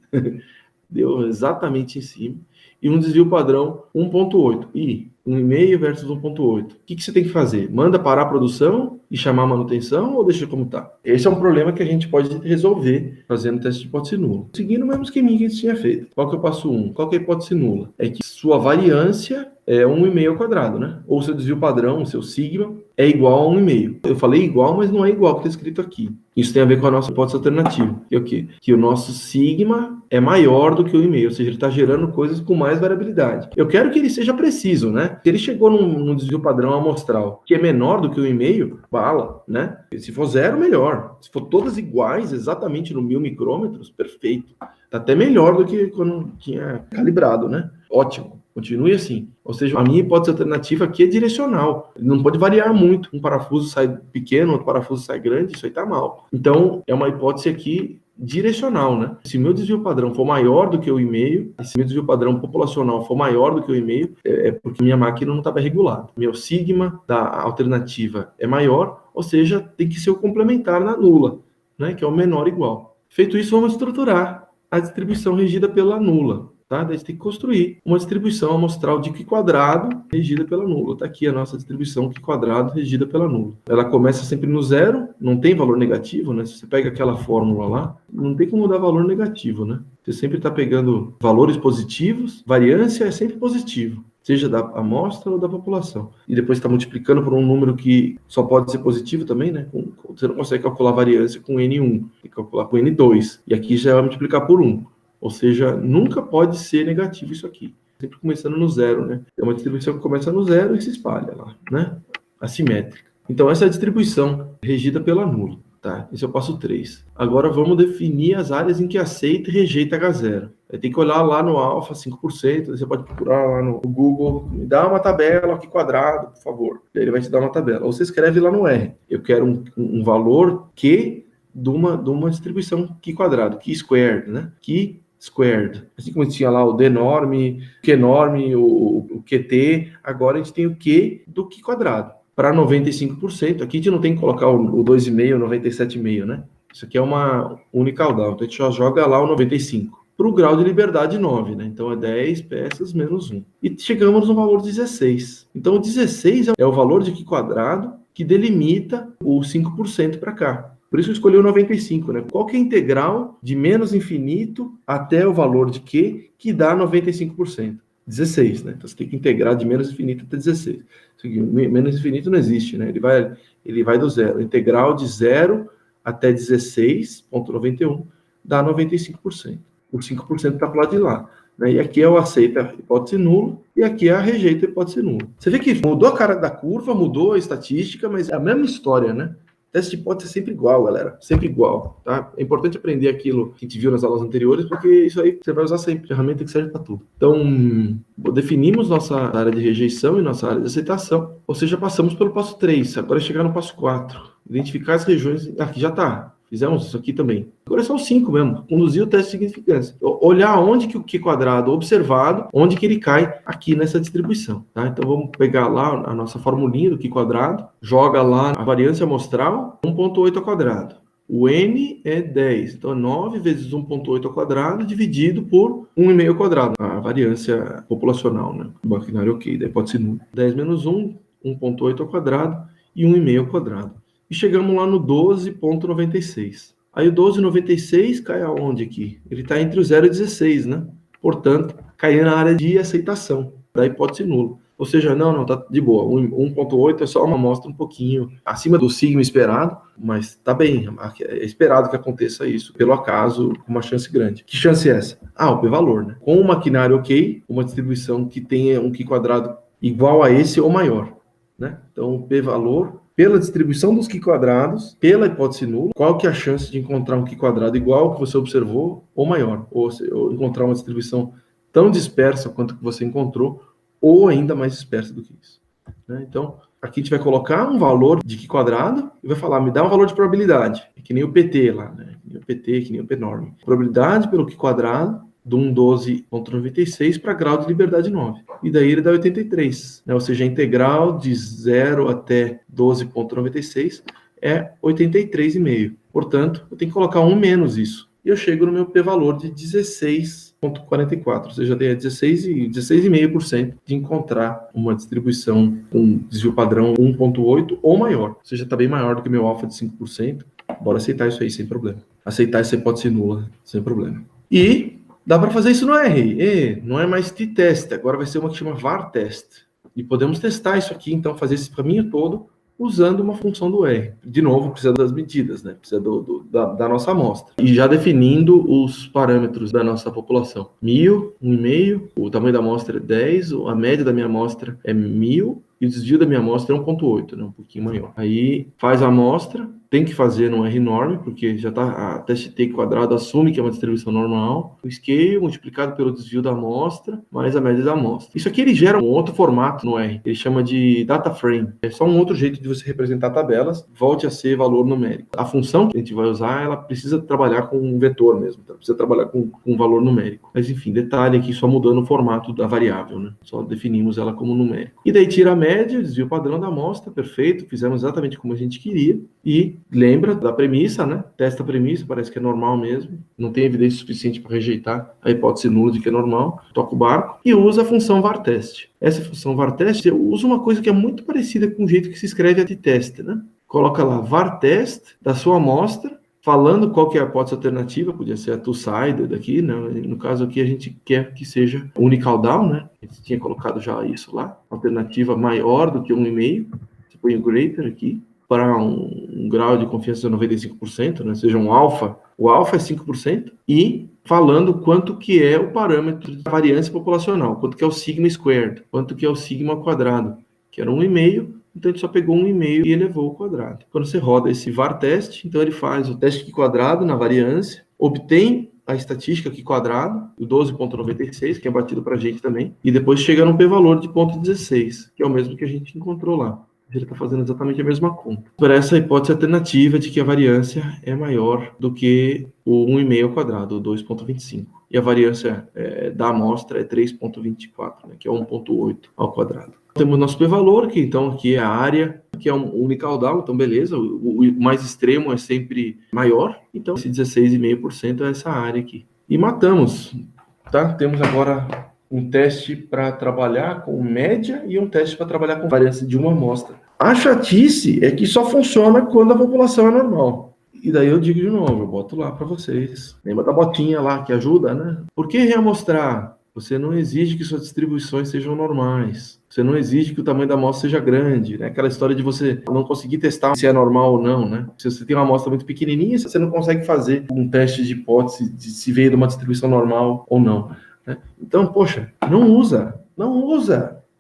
Deu exatamente em cima. E um desvio padrão 1,8. E 1,5 versus 1,8. O que você tem que fazer? Manda parar a produção e chamar a manutenção ou deixa como está? Esse é um problema que a gente pode resolver fazendo teste de hipótese nula. Seguindo o mesmo esqueminha que a gente tinha feito. Qual que é o passo 1? Qual que é a hipótese nula? É que sua variância é 1,5 ao quadrado, né? Ou seu desvio padrão, o seu sigma, é igual a 1,5. Eu falei igual, mas não é igual que está escrito aqui. Isso tem a ver com a nossa hipótese alternativa. Que é o quê? Que o nosso sigma é maior do que o 1,5, ou seja, ele está gerando coisas com mais variabilidade. Eu quero que ele seja preciso, né? Se ele chegou num desvio padrão amostral que é menor do que o 1,5, bala, né? Se for 0, melhor. Se for todas iguais, exatamente no 1.000 micrômetros, perfeito. Tá até melhor do que quando tinha calibrado, né? Ótimo. Continue assim. Ou seja, a minha hipótese alternativa aqui é direcional. Ele não pode variar muito. Um parafuso sai pequeno, outro parafuso sai grande, isso aí tá mal. Então, é uma hipótese aqui direcional, né? Se meu desvio padrão for maior do que o 1,5, e se meu desvio padrão populacional for maior do que o 1,5, é porque minha máquina não está bem regulada. Meu sigma da alternativa é maior, ou seja, tem que ser o complementar na nula, né? Que é o menor igual. Feito isso, vamos estruturar a distribuição regida pela nula. Tá? Daí a gente tem que construir uma distribuição amostral de Q quadrado regida pela nula. Está aqui a nossa distribuição Q quadrado regida pela nula. Ela começa sempre no zero, não tem valor negativo, né? Se você pega aquela fórmula lá, não tem como dar valor negativo, né? Você sempre está pegando valores positivos, variância é sempre positivo, seja da amostra ou da população. E depois está multiplicando por um número que só pode ser positivo também, né? Você não consegue calcular variância com N1, tem que calcular com N2. E aqui já vai multiplicar por 1. Ou seja, nunca pode ser negativo isso aqui. Sempre começando no zero, né? É uma distribuição que começa no zero e se espalha lá, né? Assimétrica. Então, essa é a distribuição regida pela nula, tá? Esse é o passo 3. Agora, vamos definir as áreas em que aceita e rejeita H0. Aí tem que olhar lá no alfa, 5%. Você pode procurar lá no Google. Me dá uma tabela aqui quadrado, por favor. E aí ele vai te dar uma tabela. Ou você escreve lá no R. Eu quero um valor Q de uma distribuição Q quadrado, Q squared, né? Q squared. Assim como tinha lá o D-norm, Q-norm, o QT, agora a gente tem o Q do Q quadrado. Para 95%, aqui a gente não tem que colocar o 2,5, o 97,5, né? Isso aqui é uma unicaudal, então a gente já joga lá o 95. Para o grau de liberdade 9, né? Então é 10 peças menos 1. E chegamos no valor 16. Então o 16 é o valor de Q quadrado que delimita o 5% para cá. Por isso eu escolhi o 95, né? Qual que é a integral de menos infinito até o valor de Q que dá 95%? 16, né? Então você tem que integrar de menos infinito até 16. Menos infinito não existe, né? Ele vai do zero. Integral de 0 até 16,91 dá 95%. O 5% está para o lado de lá. Né? E aqui é o aceita a hipótese nula e aqui é a rejeita a hipótese nula. Você vê que mudou a cara da curva, mudou a estatística, mas é a mesma história, né? Teste de hipótese é sempre igual, galera. Sempre igual, tá? É importante aprender aquilo que a gente viu nas aulas anteriores, porque isso aí você vai usar sempre. Ferramenta que serve para tudo. Então, definimos nossa área de rejeição e nossa área de aceitação. Ou seja, passamos pelo passo 3. Agora é chegar no passo 4. Identificar as regiões... Aqui já está. Fizemos isso aqui também. Agora é só o 5 mesmo. Conduzir o teste de significância. Olhar onde que o Q quadrado observado, onde que ele cai aqui nessa distribuição. Tá? Então vamos pegar lá a nossa formulinha do Q quadrado, joga lá a variância amostral, 1,8 ao quadrado. O N é 10. Então é 9 vezes 1,8 ao quadrado dividido por 1,5 ao quadrado. A variância populacional, né? O maquinário ok, da hipótese nula. 10 menos 1, 1,8 ao quadrado e 1,5 ao quadrado. E chegamos lá no 12,96. Aí o 12,96 cai aonde aqui? Ele está entre o 0 e 16, né? Portanto, cai na área de aceitação da hipótese nula. Ou seja, não, tá de boa. 1,8 é só uma amostra um pouquinho acima do sigma esperado, mas tá bem. É esperado que aconteça isso, pelo acaso, com uma chance grande. Que chance é essa? Ah, o p-valor, né? Com um maquinário ok, uma distribuição que tenha um Q quadrado igual a esse ou maior, né? Então, o p-valor... Pela distribuição dos Q quadrados, pela hipótese nula, qual que é a chance de encontrar um Q quadrado igual ao que você observou ou maior? Ou encontrar uma distribuição tão dispersa quanto que você encontrou, ou ainda mais dispersa do que isso. Né? Então, aqui a gente vai colocar um valor de Q quadrado e vai falar, me dá um valor de probabilidade. É que nem o PT lá, né? Que nem o PT, que nem o p-norm. Probabilidade pelo Q quadrado de um 12,96 para grau de liberdade 9. E daí ele dá 83. Né? Ou seja, a integral de 0 até 12,96 é 83,5. Portanto, eu tenho que colocar 1 menos isso. E eu chego no meu p-valor de 16 16,44, ou seja, tem 16,5% de encontrar uma distribuição com desvio padrão 1,8 ou maior. Ou seja, está bem maior do que meu alfa de 5%. Bora aceitar isso aí sem problema. Aceitar essa hipótese nula sem problema. E dá para fazer isso no R. E não é mais t-test, agora vai ser uma que chama var-test. E podemos testar isso aqui, então, fazer esse caminho todo usando uma função do R. De novo, precisa das medidas, né? Precisa da nossa amostra. E já definindo os parâmetros da nossa população. 1.000, 1,5, o tamanho da amostra é 10, a média da minha amostra é 1.000, e o desvio da minha amostra é 1,8, né? Um pouquinho maior. Aí faz a amostra, tem que fazer no R-norm, porque já está a teste T quadrado assume que é uma distribuição normal. O scale multiplicado pelo desvio da amostra, mais a média da amostra. Isso aqui ele gera um outro formato no R, ele chama de data frame. É só um outro jeito de você representar tabelas, volte a ser valor numérico. A função que a gente vai usar, ela precisa trabalhar com um vetor mesmo, ela precisa trabalhar com um valor numérico. Mas enfim, detalhe aqui, só mudando o formato da variável, né? Só definimos ela como numérico. E daí tira a média, desvio padrão da amostra, perfeito, fizemos exatamente como a gente queria. E lembra da premissa, né? Testa a premissa, parece que é normal mesmo. Não tem evidência suficiente para rejeitar a hipótese nula de que é normal. Toca o barco e usa a função var-test. Essa função var-test, eu uso uma coisa que é muito parecida com o jeito que se escreve a t-test, né? Coloca lá var-test da sua amostra, falando qual que é a hipótese alternativa, podia ser a two-sided aqui, né? No caso aqui a gente quer que seja unicaudal, né? A gente tinha colocado já isso lá, alternativa maior do que 1,5, você põe o greater aqui, para um grau de confiança de 95%, né? Ou seja, um alfa, o alfa é 5%, e falando quanto que é o parâmetro de variância populacional, quanto que é o sigma squared, quanto que é o sigma quadrado, que era 1,5, então ele só pegou 1,5 e elevou ao quadrado. Quando você roda esse var-test, então ele faz o teste Q quadrado na variância, obtém a estatística Q quadrado, o 12,96, que é batido para a gente também, e depois chega no p-valor de 0,16, que é o mesmo que a gente encontrou lá. Ele está fazendo exatamente a mesma conta. Por essa hipótese alternativa de que a variância é maior do que o 1,5 ao quadrado, o 2,25. E a variância da amostra é 3,24, né, que é 1,8 ao quadrado. Temos nosso p-valor, que então aqui é a área, que é um unicaudal, então beleza, o mais extremo é sempre maior, então esse 16,5% é essa área aqui. E matamos, tá? Temos agora um teste para trabalhar com média e um teste para trabalhar com variância de uma amostra. A chatice é que só funciona quando a população é normal. E daí eu digo de novo, eu boto lá para vocês. Lembra da botinha lá que ajuda, né? Por que reamostrar? Você não exige que suas distribuições sejam normais. Você não exige que o tamanho da amostra seja grande, né? Aquela história de você não conseguir testar se é normal ou não, né? Se você tem uma amostra muito pequenininha, você não consegue fazer um teste de hipótese de se veio de uma distribuição normal ou não. Então, poxa, não usa.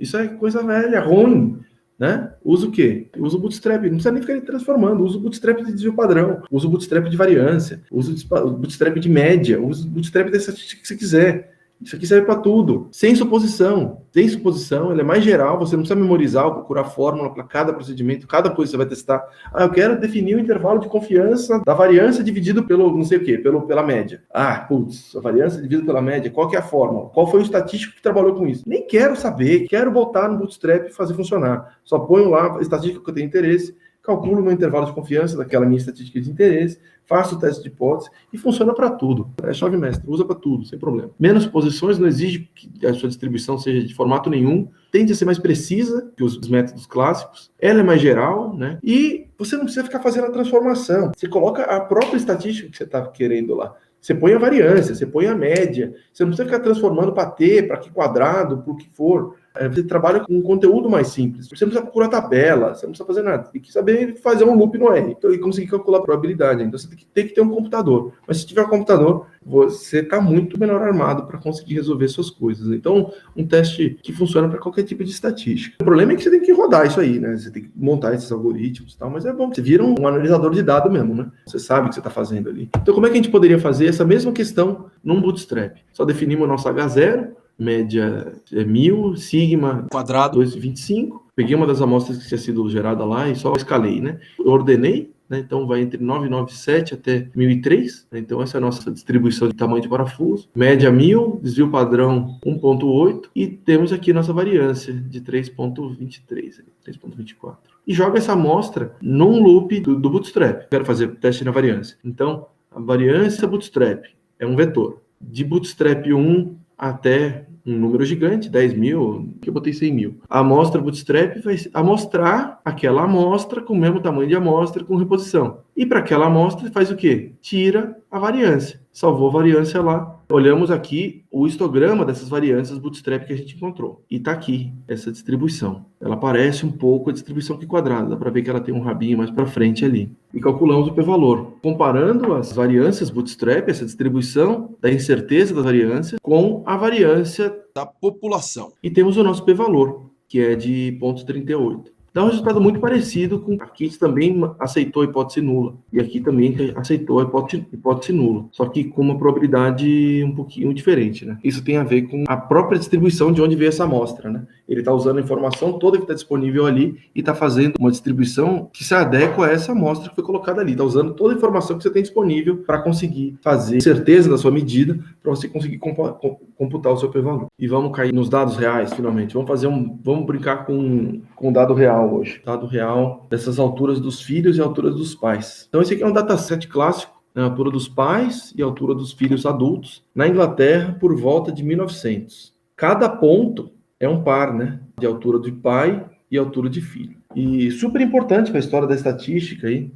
Isso é coisa velha, ruim, né? Usa o quê? Usa o bootstrap, não precisa nem ficar transformando, usa o bootstrap de desvio padrão, usa o bootstrap de variância, usa o bootstrap de média, usa o bootstrap da estatística que você quiser. Isso aqui serve para tudo, sem suposição. Sem suposição, ele é mais geral, você não precisa memorizar ou procurar fórmula para cada procedimento, cada coisa que você vai testar. Ah, eu quero definir o intervalo de confiança da variância dividido pelo não sei o quê, pela média. Ah, putz, a variância dividida pela média, qual que é a fórmula? Qual foi o estatístico que trabalhou com isso? Nem quero saber, quero voltar no Bootstrap e fazer funcionar. Só ponho lá a estatística que eu tenho interesse, calculo o meu intervalo de confiança daquela minha estatística de interesse, faço o teste de hipótese e funciona para tudo. É chave mestre, usa para tudo, sem problema. Menos posições, não exige que a sua distribuição seja de formato nenhum, tende a ser mais precisa que os métodos clássicos, ela é mais geral, né? E você não precisa ficar fazendo a transformação. Você coloca a própria estatística que você está querendo lá. Você põe a variância, você põe a média, você não precisa ficar transformando para T, para Q quadrado, para o que for. Você trabalha com um conteúdo mais simples. Você não precisa procurar tabela, você não precisa fazer nada. Você tem que saber fazer um loop no R e conseguir calcular a probabilidade. Então você tem que ter um computador. Mas se tiver um computador, você está muito melhor armado para conseguir resolver suas coisas. Então, um teste que funciona para qualquer tipo de estatística. O problema é que você tem que rodar isso aí, né? Você tem que montar esses algoritmos e tal, mas é bom. Você vira um analisador de dados mesmo, né? Você sabe o que você está fazendo ali. Então, como é que a gente poderia fazer essa mesma questão num Bootstrap? Só definimos o nosso H0, média é 1.000, sigma quadrado 2,25. Peguei uma das amostras que tinha sido gerada lá e só escalei, né? Eu ordenei, né? Então vai entre 997 até 1.003, né? Então essa é a nossa distribuição de tamanho de parafuso. Média 1.000, desvio padrão 1,8 e temos aqui nossa variância de 3,23, 3,24. E joga essa amostra num loop do Bootstrap. Quero fazer teste na variância. Então, a variância Bootstrap é um vetor. de Bootstrap 1 até um número gigante, 10 mil, que eu botei 100 mil. A amostra Bootstrap vai amostrar aquela amostra com o mesmo tamanho de amostra com reposição. E para aquela amostra faz o quê? Tira a variância. Salvou a variância lá. Olhamos aqui o histograma dessas variâncias Bootstrap que a gente encontrou. E está aqui essa distribuição. Ela parece um pouco a distribuição aqui quadrada. Dá para ver que ela tem um rabinho mais para frente ali. E calculamos o p-valor. Comparando as variâncias Bootstrap, essa distribuição da incerteza da variância, com a variância da população. E temos o nosso p-valor, que é de 0,38. Dá um resultado muito parecido com... Aqui também aceitou a hipótese nula. E aqui também aceitou a hipótese nula. Só que com uma probabilidade um pouquinho diferente, né? Isso tem a ver com a própria distribuição de onde veio essa amostra, né? Ele está usando a informação toda que está disponível ali e está fazendo uma distribuição que se adequa a essa amostra que foi colocada ali. Está usando toda a informação que você tem disponível para conseguir fazer certeza da sua medida, para você conseguir computar o seu p-valor. E vamos cair nos dados reais, finalmente. Vamos brincar com o dado real hoje. Dado real dessas alturas dos filhos e alturas dos pais. Então esse aqui é um dataset clássico, né, a altura dos pais e a altura dos filhos adultos, na Inglaterra por volta de 1900. Cada ponto é um par, né, de altura de pai e altura de filho. E super importante para a história da estatística aí.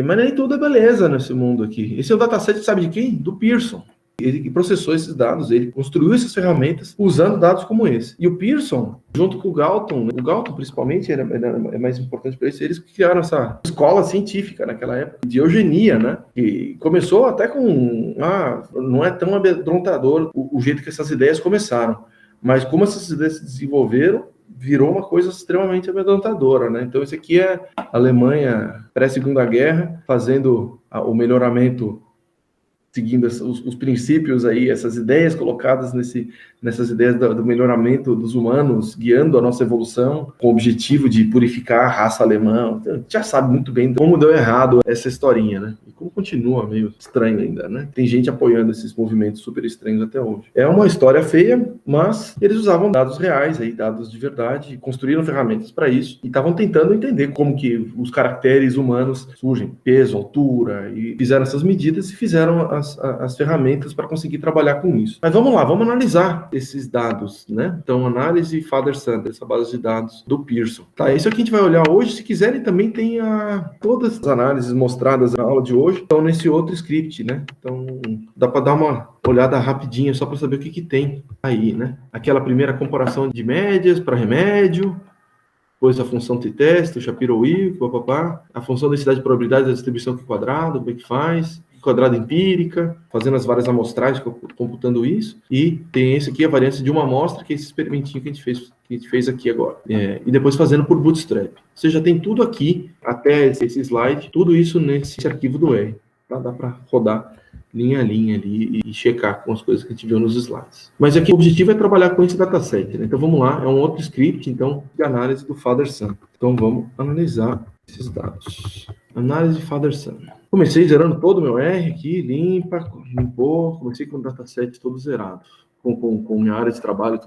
Mas nem tudo é beleza nesse mundo aqui. Esse é o dataset, sabe de quem? Do Pearson. Ele processou esses dados, ele construiu essas ferramentas usando dados como esse. E o Pearson, junto com o Galton principalmente, é mais importante para eles que criaram essa escola científica naquela época, de eugenia, né? E começou até com... não é tão amedrontador o jeito que essas ideias começaram, mas como essas ideias se desenvolveram, virou uma coisa extremamente amedrontadora, né? Então, isso aqui é a Alemanha pré-Segunda Guerra, fazendo o melhoramento, seguindo os princípios aí, essas ideias colocadas nessas ideias do melhoramento dos humanos, guiando a nossa evolução, com o objetivo de purificar a raça alemã. Então, já sabe muito bem como deu errado essa historinha, né? E como continua meio estranho ainda, né? Tem gente apoiando esses movimentos super estranhos até hoje. É uma história feia, mas eles usavam dados reais, aí, dados de verdade, construíram ferramentas para isso, e estavam tentando entender como que os caracteres humanos surgem, peso, altura, e fizeram essas medidas e fizeram as ferramentas para conseguir trabalhar com isso. Mas vamos lá, vamos analisar esses dados, né? Então, análise Father-Son, essa base de dados do Pearson. Tá, isso aqui a gente vai olhar hoje. Se quiserem, também tem todas as análises mostradas na aula de hoje, estão nesse outro script, né? Então, dá para dar uma olhada rapidinha só para saber o que tem aí, né? Aquela primeira comparação de médias para remédio, depois a função t-test, o Shapiro-Wilk, a função densidade de probabilidade da distribuição Q quadrado, como é que faz, quadrada empírica, fazendo as várias amostragens, computando isso, e tem esse aqui, a variância de uma amostra, que é esse experimentinho que a gente fez aqui agora, e depois fazendo por Bootstrap. Você já tem tudo aqui, até esse slide, tudo isso nesse arquivo do R, tá? Dá para rodar linha a linha ali e checar com as coisas que a gente viu nos slides. Mas aqui o objetivo é trabalhar com esse dataset, né? Então vamos lá, é um outro script, então, de análise do Father-Son. Então vamos analisar esses dados. Análise de Father-Son. Comecei zerando todo o meu R aqui, limpou, comecei com o dataset todo zerado, com minha área de trabalho,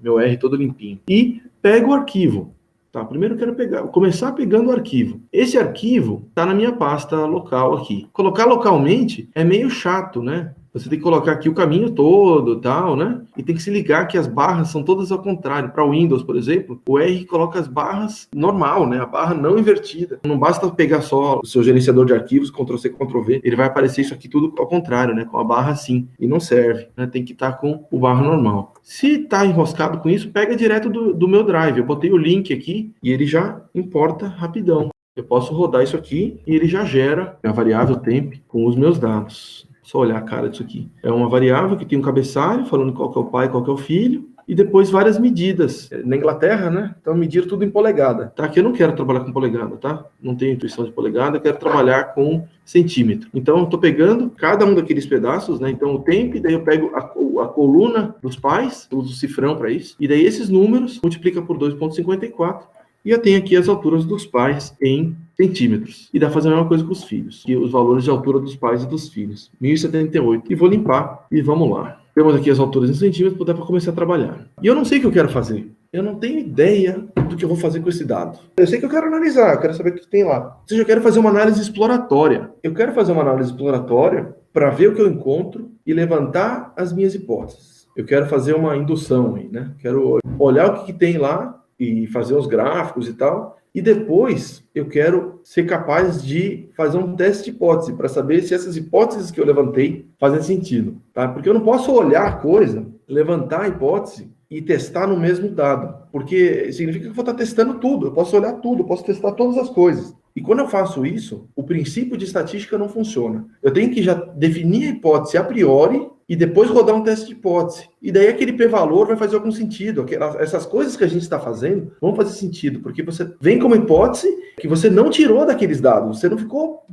meu R todo limpinho. E pego o arquivo. Tá, primeiro eu quero começar pegando o arquivo. Esse arquivo está na minha pasta local aqui. Colocar localmente é meio chato, né? Você tem que colocar aqui o caminho todo, tal, né? E tem que se ligar que as barras são todas ao contrário. Para o Windows, por exemplo, o R coloca as barras normal, né? A barra não invertida. Não basta pegar só o seu gerenciador de arquivos, Ctrl+C, Ctrl+V. Ele vai aparecer isso aqui tudo ao contrário, né? Com a barra assim. E não serve, né? Tem que estar com o barra normal. Se está enroscado com isso, pega direto do meu drive. Eu botei o link aqui e ele já importa rapidão. Eu posso rodar isso aqui e ele já gera a variável temp com os meus dados. Só olhar a cara disso aqui. É uma variável que tem um cabeçalho falando qual que é o pai, qual que é o filho, e depois várias medidas. Na Inglaterra, né? Então medir tudo em polegada. Tá? Aqui eu não quero trabalhar com polegada, tá? Não tenho intuição de polegada, eu quero trabalhar com centímetro. Então eu estou pegando cada um daqueles pedaços, né? Então o temp, daí eu pego a coluna dos pais, eu uso o cifrão para isso, e daí esses números multiplica por 2,54, e eu tenho aqui as alturas dos pais em centímetros. E dá para fazer a mesma coisa com os filhos. E os valores de altura dos pais e dos filhos. 1078. E vou limpar. E vamos lá. Temos aqui as alturas em centímetros para começar a trabalhar. E eu não sei o que eu quero fazer. Eu não tenho ideia do que eu vou fazer com esse dado. Eu sei que eu quero analisar. Eu quero saber o que tem lá. Ou seja, eu quero fazer uma análise exploratória. Eu quero fazer uma análise exploratória para ver o que eu encontro e levantar as minhas hipóteses. Eu quero fazer uma indução aí, né? Quero olhar o que tem lá e fazer os gráficos e tal. E depois eu quero ser capaz de fazer um teste de hipótese para saber se essas hipóteses que eu levantei fazem sentido, tá? Porque eu não posso olhar a coisa, levantar a hipótese e testar no mesmo dado, porque significa que eu vou estar testando tudo, eu posso olhar tudo, eu posso testar todas as coisas. E quando eu faço isso, o princípio de estatística não funciona. Eu tenho que já definir a hipótese a priori e depois rodar um teste de hipótese. E daí aquele p-valor vai fazer algum sentido. Essas coisas que a gente está fazendo vão fazer sentido, porque você vem com uma hipótese que você não tirou daqueles dados, você não ficou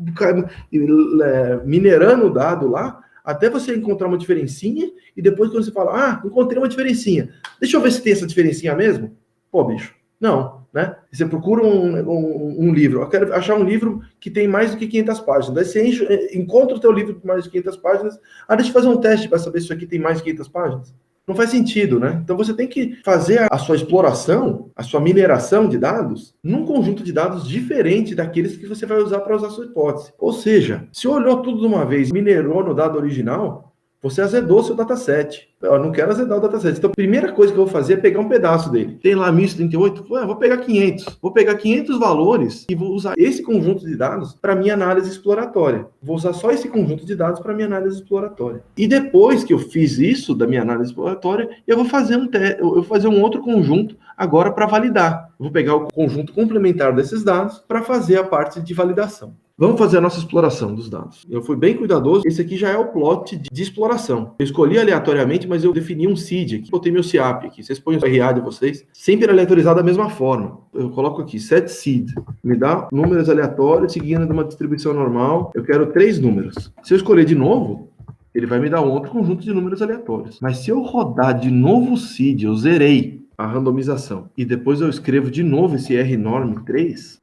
minerando o dado lá, até você encontrar uma diferencinha, e depois quando você fala, encontrei uma diferencinha, deixa eu ver se tem essa diferencinha mesmo. Pô, bicho, não, né? Você procura um livro, eu quero achar um livro que tem mais do que 500 páginas, daí você encontra o teu livro com mais de 500 páginas, deixa eu fazer um teste para saber se isso aqui tem mais de 500 páginas. Não faz sentido, né? Então você tem que fazer a sua exploração, a sua mineração de dados, num conjunto de dados diferente daqueles que você vai usar para usar a sua hipótese. Ou seja, se olhou tudo de uma vez, minerou no dado original, você azedou seu dataset. Eu não quero azedar o dataset. Então, a primeira coisa que eu vou fazer é pegar um pedaço dele. Tem lá 1038, vou pegar 500. Vou pegar 500 valores e vou usar esse conjunto de dados para minha análise exploratória. Vou usar só esse conjunto de dados para minha análise exploratória. E depois que eu fiz isso da minha análise exploratória, eu vou fazer um outro conjunto agora para validar. Eu vou pegar o conjunto complementar desses dados para fazer a parte de validação. Vamos fazer a nossa exploração dos dados. Eu fui bem cuidadoso. Esse aqui já é o plot de exploração. Eu escolhi aleatoriamente, mas eu defini um seed aqui. Botei meu SIAP aqui. Vocês põem o RA de vocês. Sempre aleatorizado da mesma forma. Eu coloco aqui, set seed. Me dá números aleatórios, seguindo de uma distribuição normal. Eu quero 3 números. Se eu escolher de novo, ele vai me dar um outro conjunto de números aleatórios. Mas se eu rodar de novo o seed, eu zerei a randomização. E depois eu escrevo de novo esse rnorm 3,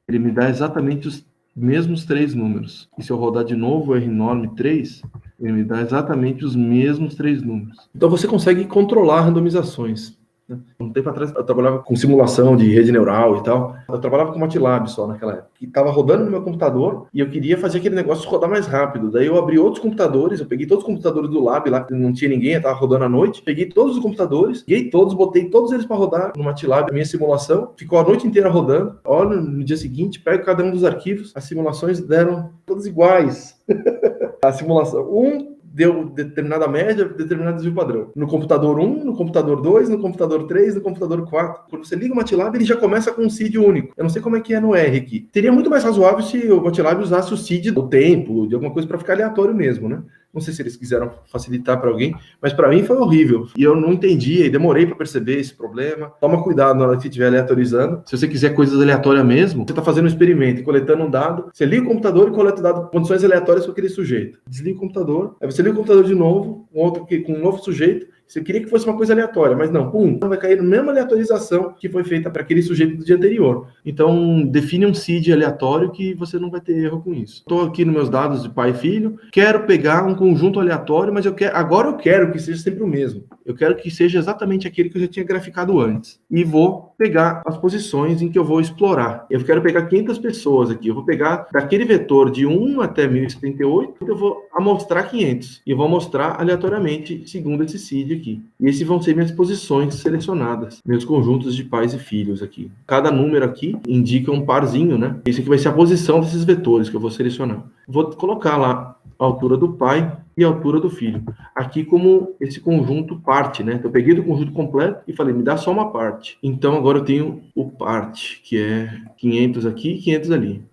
ele me dá exatamente os mesmos 3 números. E se eu rodar de novo o rnorm 3, ele me dá exatamente os mesmos 3 números. Então você consegue controlar randomizações. Um tempo atrás eu trabalhava com simulação de rede neural e tal. Eu trabalhava com MATLAB só naquela época. E estava rodando no meu computador e eu queria fazer aquele negócio rodar mais rápido. Daí eu abri outros computadores, eu peguei todos os computadores do lab lá, não tinha ninguém, eu estava rodando à noite. Peguei todos os computadores, liguei todos, botei todos eles para rodar no MATLAB, a minha simulação. Ficou a noite inteira rodando. Olha, no dia seguinte, pego cada um dos arquivos, as simulações deram todas iguais. A simulação deu determinada média, determinado desvio padrão. No computador 1, no computador 2, no computador 3, no computador 4. Quando você liga o MATLAB, ele já começa com um seed único. Eu não sei como é que é no R aqui. Seria muito mais razoável se o MATLAB usasse o seed do tempo, de alguma coisa para ficar aleatório mesmo, né? Não sei se eles quiseram facilitar para alguém, mas para mim foi horrível. E eu não entendi, e demorei para perceber esse problema. Toma cuidado na hora que estiver aleatorizando. Se você quiser coisas aleatórias mesmo, você está fazendo um experimento, coletando um dado, você liga o computador e coleta o dado, condições aleatórias com aquele sujeito. Desliga o computador, aí você liga o computador de novo, com um novo sujeito. Você queria que fosse uma coisa aleatória, mas não, vai cair na mesma aleatorização que foi feita para aquele sujeito do dia anterior. Então, define um seed aleatório que você não vai ter erro com isso. Estou aqui nos meus dados de pai e filho, quero pegar um conjunto aleatório, mas agora eu quero que seja sempre o mesmo. Eu quero que seja exatamente aquele que eu já tinha graficado antes. E vou pegar as posições em que eu vou explorar. Eu quero pegar 500 pessoas aqui. Eu vou pegar daquele vetor de 1 até 1078, eu vou amostrar 500. E eu vou amostrar aleatoriamente segundo esse seed aqui. E esses vão ser minhas posições selecionadas, meus conjuntos de pais e filhos aqui. Cada número aqui indica um parzinho, né? Esse aqui vai ser a posição desses vetores que eu vou selecionar. Vou colocar lá a altura do pai e a altura do filho. Aqui como esse conjunto parte, né? Eu peguei do conjunto completo e falei, me dá só uma parte. Então agora eu tenho o parte, que é 500 aqui e 500 ali.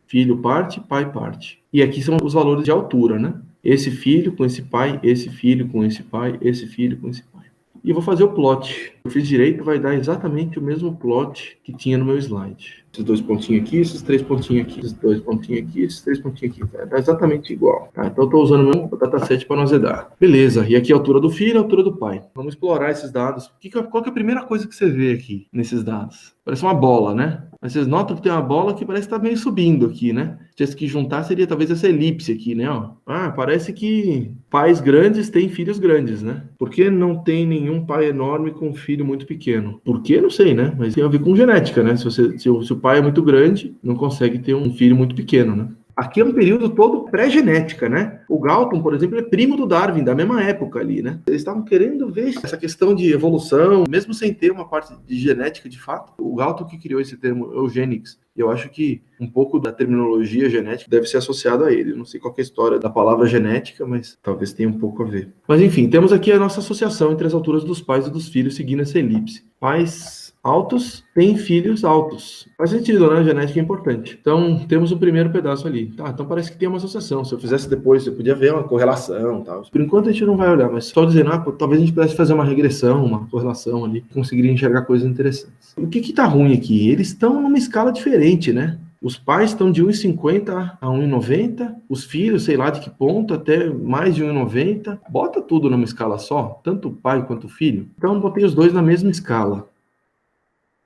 Filho parte, pai parte. E aqui são os valores de altura, né? Esse filho com esse pai, esse filho com esse pai, esse filho com esse pai. E eu vou fazer o plot. Eu fiz direito, vai dar exatamente o mesmo plot que tinha no meu slide. Esses 2 pontinhos aqui, esses 3 pontinhos aqui, esses 2 pontinhos aqui, esses 3 pontinhos aqui. Vai dar exatamente igual. Tá? Então eu estou usando o mesmo dataset para não azedar. Beleza, e aqui a altura do filho e a altura do pai. Vamos explorar esses dados. Qual que é a primeira coisa que você vê aqui nesses dados? Parece uma bola, né? Mas vocês notam que tem uma bola que parece que está meio subindo aqui, né? Se tivesse que juntar, seria talvez essa elipse aqui, né? Ó. Parece que pais grandes têm filhos grandes, né? Por que não tem pai enorme com um filho muito pequeno? Por que? Não sei, né? Mas tem a ver com genética, né? Se o pai é muito grande, não consegue ter um filho muito pequeno, né? Aqui é um período todo pré-genética, né? O Galton, por exemplo, é primo do Darwin, da mesma época ali, né? Eles estavam querendo ver essa questão de evolução, mesmo sem ter uma parte de genética de fato. O Galton que criou esse termo eugenics. E eu acho que um pouco da terminologia genética deve ser associado a ele. Eu não sei qual é a história da palavra genética, mas talvez tenha um pouco a ver. Mas enfim, temos aqui a nossa associação entre as alturas dos pais e dos filhos seguindo essa elipse. Pais altos têm filhos altos. Faz sentido, né? A genética é importante. Então, temos o primeiro pedaço ali. Tá, então parece que tem uma associação. Se eu fizesse depois, você podia ver uma correlação, tal. Por enquanto a gente não vai olhar, mas só dizendo, talvez a gente pudesse fazer uma regressão, uma correlação ali, conseguiria enxergar coisas interessantes. O que tá ruim aqui? Eles estão numa escala diferente, né? Os pais estão de 1,50 a 1,90, os filhos, sei lá de que ponto, até mais de 1,90. Bota tudo numa escala só, tanto o pai quanto o filho. Então, botei os dois na mesma escala.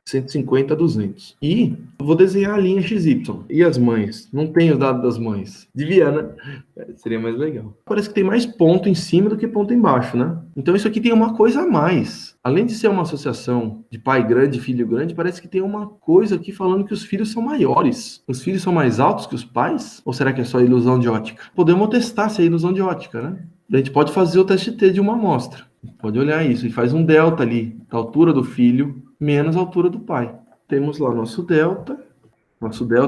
150 a 200. E eu vou desenhar a linha XY. E as mães? Não tem os dados das mães. Devia, né? Seria mais legal. Parece que tem mais ponto em cima do que ponto embaixo, né? Então isso aqui tem uma coisa a mais. Além de ser uma associação de pai grande e filho grande, parece que tem uma coisa aqui falando que os filhos são maiores. Os filhos são mais altos que os pais? Ou será que é só ilusão de ótica? Podemos testar se é ilusão de ótica, né? A gente pode fazer o teste T de uma amostra. Pode olhar isso. E faz um delta ali, da altura do filho menos a altura do pai. Temos lá nosso delta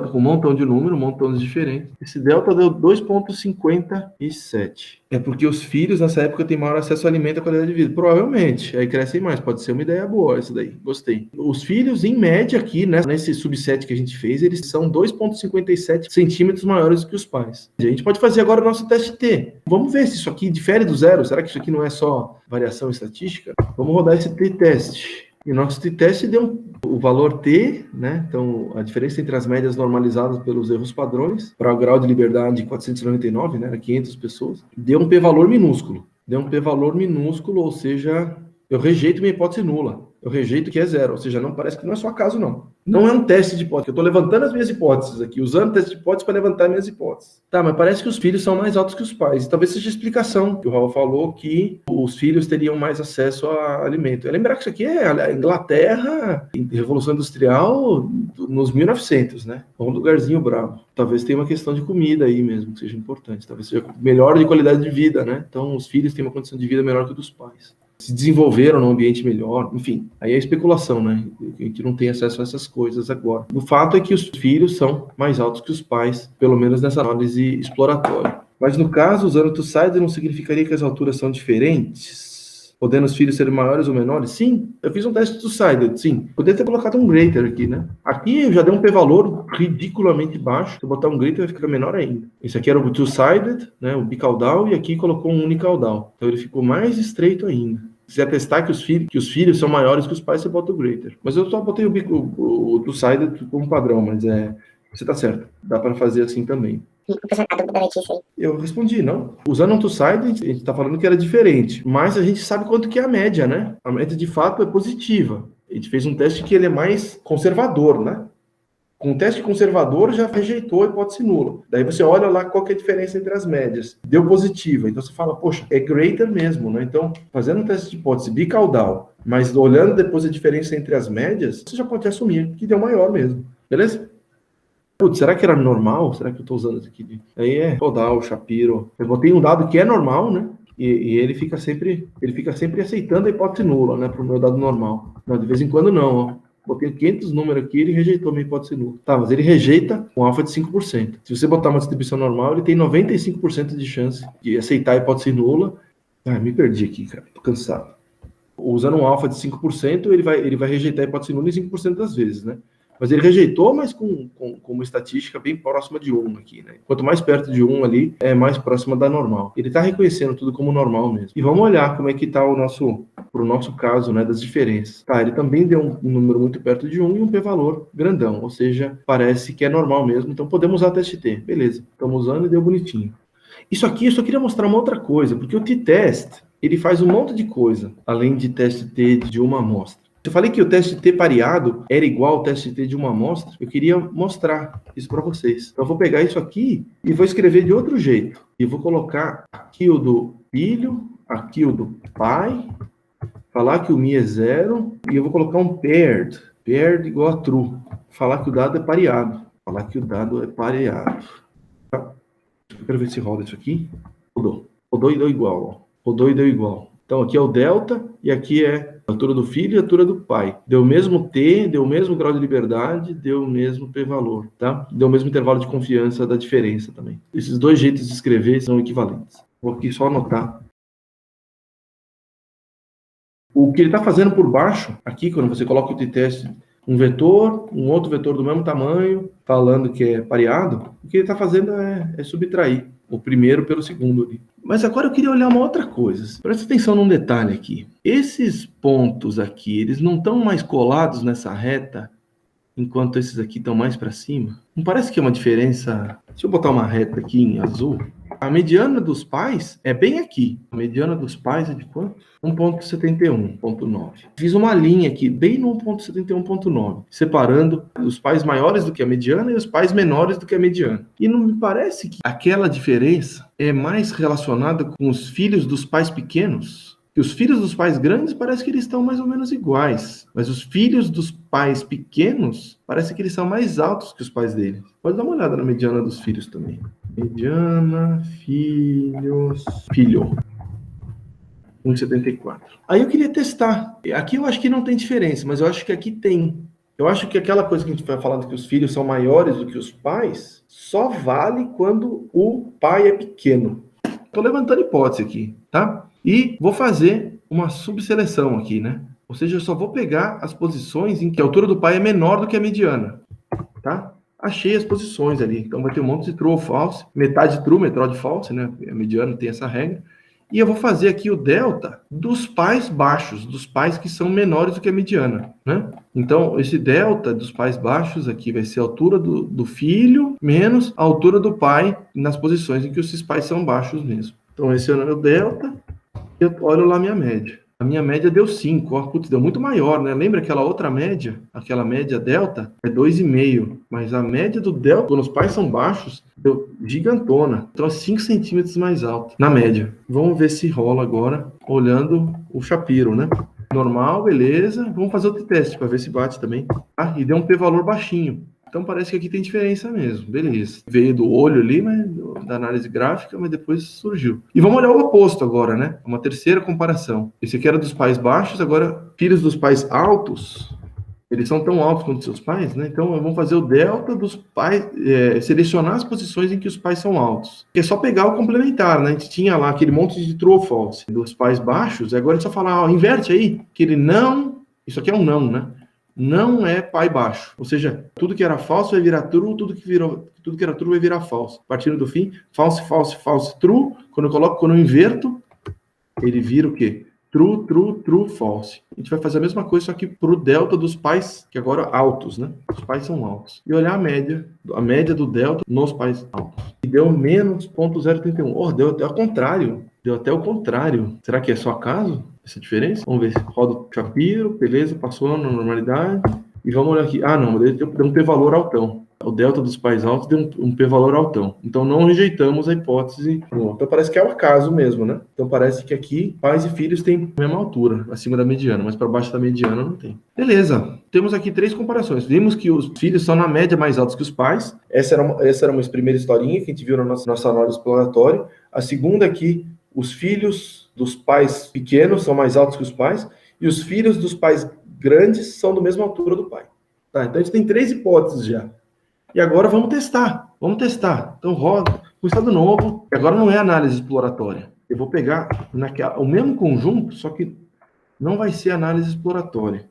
com um montão de número, um montão de diferentes. Esse delta deu 2,57. É porque os filhos nessa época têm maior acesso ao alimento e à qualidade de vida. Provavelmente. Aí crescem mais. Pode ser uma ideia boa essa daí. Gostei. Os filhos, em média aqui, né, nesse subset que a gente fez, eles são 2,57 centímetros maiores que os pais. A gente pode fazer agora o nosso teste T. Vamos ver se isso aqui difere do zero. Será que isso aqui não é só variação estatística? Vamos rodar esse T-teste. E o nosso t-teste deu o valor t, né? Então, a diferença entre as médias normalizadas pelos erros padrões, para o grau de liberdade de 499, né? 500 pessoas, deu um p-valor minúsculo. Deu um p-valor minúsculo, ou seja, eu rejeito minha hipótese nula. Eu rejeito que é zero, ou seja, não parece que não é só acaso, não. Não é um teste de hipótese. Eu estou levantando as minhas hipóteses aqui, usando o teste de hipótese para levantar minhas hipóteses. Tá, mas parece que os filhos são mais altos que os pais. E talvez seja a explicação que o Raul falou que os filhos teriam mais acesso a alimento. Lembrar que isso aqui é a Inglaterra, Revolução Industrial, nos 1900, né? Um lugarzinho bravo. Talvez tenha uma questão de comida aí mesmo, que seja importante. Talvez seja melhor de qualidade de vida, né? Então, os filhos têm uma condição de vida melhor que a dos pais. Se desenvolveram num ambiente melhor, enfim, aí é especulação, né? A gente não tem acesso a essas coisas agora. O fato é que os filhos são mais altos que os pais, pelo menos nessa análise exploratória. Mas no caso, usando two-sided não significaria que as alturas são diferentes? Podendo os filhos serem maiores ou menores? Sim, eu fiz um teste two-sided, sim. Poderia ter colocado um greater aqui, né? Aqui eu já dei um p-valor ridiculamente baixo. Se eu botar um greater, vai ficar menor ainda. Esse aqui era o two-sided, né? O bicaudal, e aqui colocou um unicaudal. Então ele ficou mais estreito ainda. Se quiser testar que os filhos são maiores que os pais, você bota o greater. Mas eu só botei o two-sided como padrão, mas você tá certo. Dá para fazer assim também. Eu respondi, não. Usando um two-sided, a gente tá falando que era diferente. Mas a gente sabe quanto que é a média, né? A média, de fato, é positiva. A gente fez um teste que ele é mais conservador, né? Com o teste conservador, já rejeitou a hipótese nula. Daí você olha lá qual que é a diferença entre as médias. Deu positiva. Então você fala, poxa, é greater mesmo, né? Então, fazendo um teste de hipótese bicaudal, mas olhando depois a diferença entre as médias, você já pode assumir que deu maior mesmo. Beleza? Putz, será que era normal? Será que eu estou usando isso aqui? Aí é Rodal, Shapiro. Eu botei um dado que é normal, né? E ele fica sempre aceitando a hipótese nula, né? Para o meu dado normal. Não, de vez em quando não, ó. Botei 500 números aqui, ele rejeitou a minha hipótese nula. Tá, mas ele rejeita com alfa de 5%. Se você botar uma distribuição normal, ele tem 95% de chance de aceitar a hipótese nula. Ah, me perdi aqui, cara. Tô cansado. Usando um alfa de 5%, ele vai rejeitar a hipótese nula em 5% das vezes, né? Mas ele rejeitou, mas com uma estatística bem próxima de 1 aqui, né? Quanto mais perto de 1 ali, é mais próxima da normal. Ele está reconhecendo tudo como normal mesmo. E vamos olhar como é que está pro nosso caso, né, das diferenças. Tá, ele também deu um número muito perto de 1 e um p-valor grandão, ou seja, parece que é normal mesmo. Então podemos usar teste T. Beleza, estamos usando e deu bonitinho. Isso aqui eu só queria mostrar uma outra coisa, porque o t-test, ele faz um monte de coisa, além de teste T de uma amostra. Eu falei que o teste T pareado era igual ao teste T de uma amostra. Eu queria mostrar isso para vocês. Então, eu vou pegar isso aqui e vou escrever de outro jeito. E vou colocar aqui o do filho, aqui o do pai, falar que o mi é 0, e eu vou colocar um paired. Paired igual a true. Falar que o dado é pareado. Falar que o dado é pareado. Eu quero ver se roda isso aqui. Rodou. Rodou e deu igual. Ó. Rodou e deu igual. Então aqui é o delta e aqui é a altura do filho e a altura do pai. Deu o mesmo T, deu o mesmo grau de liberdade, deu o mesmo p-valor, tá? Deu o mesmo intervalo de confiança da diferença também. Esses dois jeitos de escrever são equivalentes. Vou aqui só anotar. O que ele está fazendo por baixo, aqui, quando você coloca o t-teste, um vetor, um outro vetor do mesmo tamanho, falando que é pareado, o que ele está fazendo é subtrair o primeiro pelo segundo ali. Mas agora eu queria olhar uma outra coisa. Presta atenção num detalhe aqui. Esses pontos aqui, eles não estão mais colados nessa reta, enquanto esses aqui estão mais para cima? Não parece que é uma diferença... Deixa eu botar uma reta aqui em azul. A mediana dos pais é bem aqui. A mediana dos pais é de quanto? 1,71,9. Fiz uma linha aqui, bem no 1,71,9, separando os pais maiores do que a mediana e os pais menores do que a mediana. E não me parece que aquela diferença é mais relacionada com os filhos dos pais pequenos? Que os filhos dos pais grandes parece que eles estão mais ou menos iguais, mas os filhos dos pais pequenos parece que eles são mais altos que os pais deles. Pode dar uma olhada na mediana dos filhos também. Mediana, filhos, filho. 1,74. Aí eu queria testar. Aqui eu acho que não tem diferença, mas eu acho que aqui tem. Eu acho que aquela coisa que a gente vai falando que os filhos são maiores do que os pais, só vale quando o pai é pequeno. Estou levantando hipótese aqui, tá? E vou fazer uma subseleção aqui, né? Ou seja, eu só vou pegar as posições em que a altura do pai é menor do que a mediana, tá? Achei as posições ali. Então vai ter um monte de true ou false, metade true, metade false, né? A mediana tem essa regra. E eu vou fazer aqui o delta dos pais baixos, dos pais que são menores do que a mediana, né? Então, esse delta dos pais baixos aqui vai ser a altura do filho menos a altura do pai nas posições em que esses pais são baixos mesmo. Então, esse é o meu delta. Eu olho lá a minha média. A minha média deu 5. Ó, putz, deu muito maior, né? Lembra aquela outra média? Aquela média delta é 2,5. Mas a média do delta, quando os pais são baixos, deu gigantona. Então é 5 centímetros mais alto, na média. Vamos ver se rola agora, olhando o Shapiro, né? Normal, beleza. Vamos fazer outro teste para ver se bate também. Ah, e deu um p-valor baixinho. Então parece que aqui tem diferença mesmo, beleza. Veio do olho ali, né, da análise gráfica, mas depois surgiu. E vamos olhar o oposto agora, né? Uma terceira comparação. Esse aqui era dos pais baixos, agora filhos dos pais altos. Eles são tão altos quanto seus pais, né? Então vamos fazer o delta dos pais, selecionar as posições em que os pais são altos. É só pegar o complementar, né? A gente tinha lá aquele monte de true ou false dos pais baixos, agora é só falar, ó, inverte aí, que ele não... Isso aqui é um não, né? Não é pai baixo. Ou seja, tudo que era falso vai virar true, tudo que era true vai virar falso. Partindo do fim, false, false, false, true. Quando eu inverto, ele vira o quê? True, true, true, false. A gente vai fazer a mesma coisa, só que pro delta dos pais, que agora altos, né? Os pais são altos. E olhar a média do delta nos pais altos. E deu menos 0,031. Oh, deu até ao contrário. Deu até o contrário. Será que é só acaso? Essa diferença? Vamos ver. Roda o Shapiro, beleza, passou na normalidade. E vamos olhar aqui. Ah, não, deu um p-valor altão. O delta dos pais altos deu um p-valor altão. Então não rejeitamos a hipótese. Então parece que é o acaso mesmo, né? Então parece que aqui pais e filhos têm a mesma altura, acima da mediana, mas para baixo da mediana não tem. Beleza. Temos aqui 3 comparações. Vimos que os filhos são na média mais altos que os pais. Essa era uma primeira historinha que a gente viu na nossa análise exploratória. A segunda aqui, os filhos dos pais pequenos são mais altos que os pais, e os filhos dos pais grandes são da mesma altura do pai. Tá, então a gente tem 3 hipóteses já. E agora vamos testar. Então roda, um estado novo. E agora não é análise exploratória. Eu vou pegar o mesmo conjunto, só que não vai ser análise exploratória.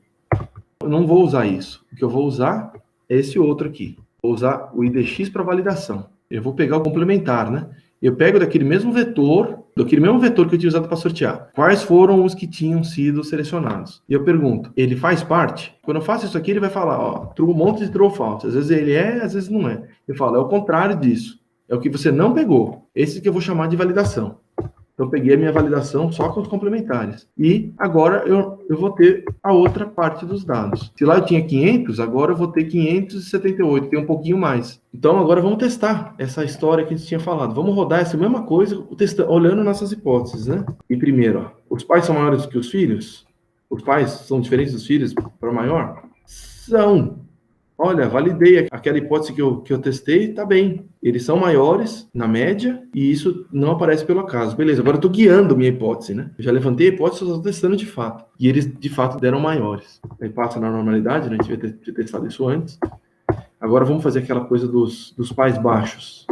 Eu não vou usar isso. O que eu vou usar é esse outro aqui. Vou usar o IDX para validação. Eu vou pegar o complementar, né? Eu pego daquele mesmo vetor que eu tinha usado para sortear. Quais foram os que tinham sido selecionados? E eu pergunto, ele faz parte? Quando eu faço isso aqui, ele vai falar, ó, um monte de true ou false. Às vezes ele é, às vezes não é. Eu falo, é o contrário disso. É o que você não pegou. Esse que eu vou chamar de validação. Então, eu peguei a minha validação só com os complementares. E agora eu vou ter a outra parte dos dados. Se lá eu tinha 500, agora eu vou ter 578, tem um pouquinho mais. Então, agora vamos testar essa história que a gente tinha falado. Vamos rodar essa mesma coisa, olhando nossas hipóteses, né? E primeiro, ó, os pais são maiores do que os filhos? Os pais são diferentes dos filhos para maior? São. Olha, validei aquela hipótese que eu testei, tá bem. Eles são maiores, na média, e isso não aparece pelo acaso. Beleza, agora eu tô guiando minha hipótese, né? Eu já levantei a hipótese, eu estou testando de fato. E eles, de fato, deram maiores. Aí passa na normalidade, né? A gente vai ter testado isso antes. Agora vamos fazer aquela coisa dos pais baixos.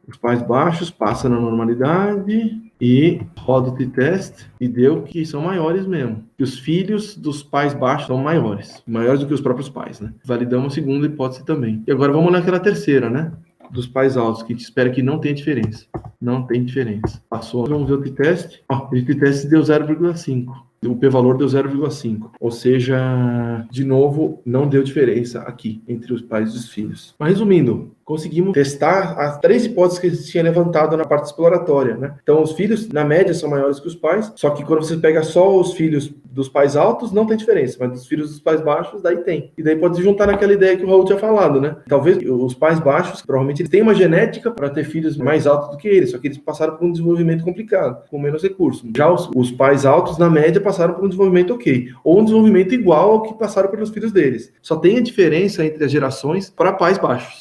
Os pais baixos passa na normalidade e roda o t-test e deu que são maiores mesmo. Que os filhos dos pais baixos são maiores do que os próprios pais, né? Validamos a segunda hipótese também. E agora vamos naquela terceira, né? Dos pais altos, que a gente espera que não tenha diferença. Não tem diferença. Passou. Vamos ver o t-test. O t-test deu 0,5. O p-valor deu 0,5. Ou seja, de novo, não deu diferença aqui entre os pais e os filhos. Mas resumindo, conseguimos testar as 3 hipóteses que a gente tinha levantado na parte exploratória, né? Então, os filhos, na média, são maiores que os pais, só que quando você pega só os filhos dos pais altos, não tem diferença, mas dos filhos dos pais baixos, daí tem. E daí pode se juntar naquela ideia que o Raul tinha falado, né? Talvez os pais baixos, provavelmente, eles têm uma genética para ter filhos mais altos do que eles, só que eles passaram por um desenvolvimento complicado, com menos recursos. Já os pais altos, na média, passaram por um desenvolvimento ok, ou um desenvolvimento igual ao que passaram pelos filhos deles. Só tem a diferença entre as gerações para pais baixos.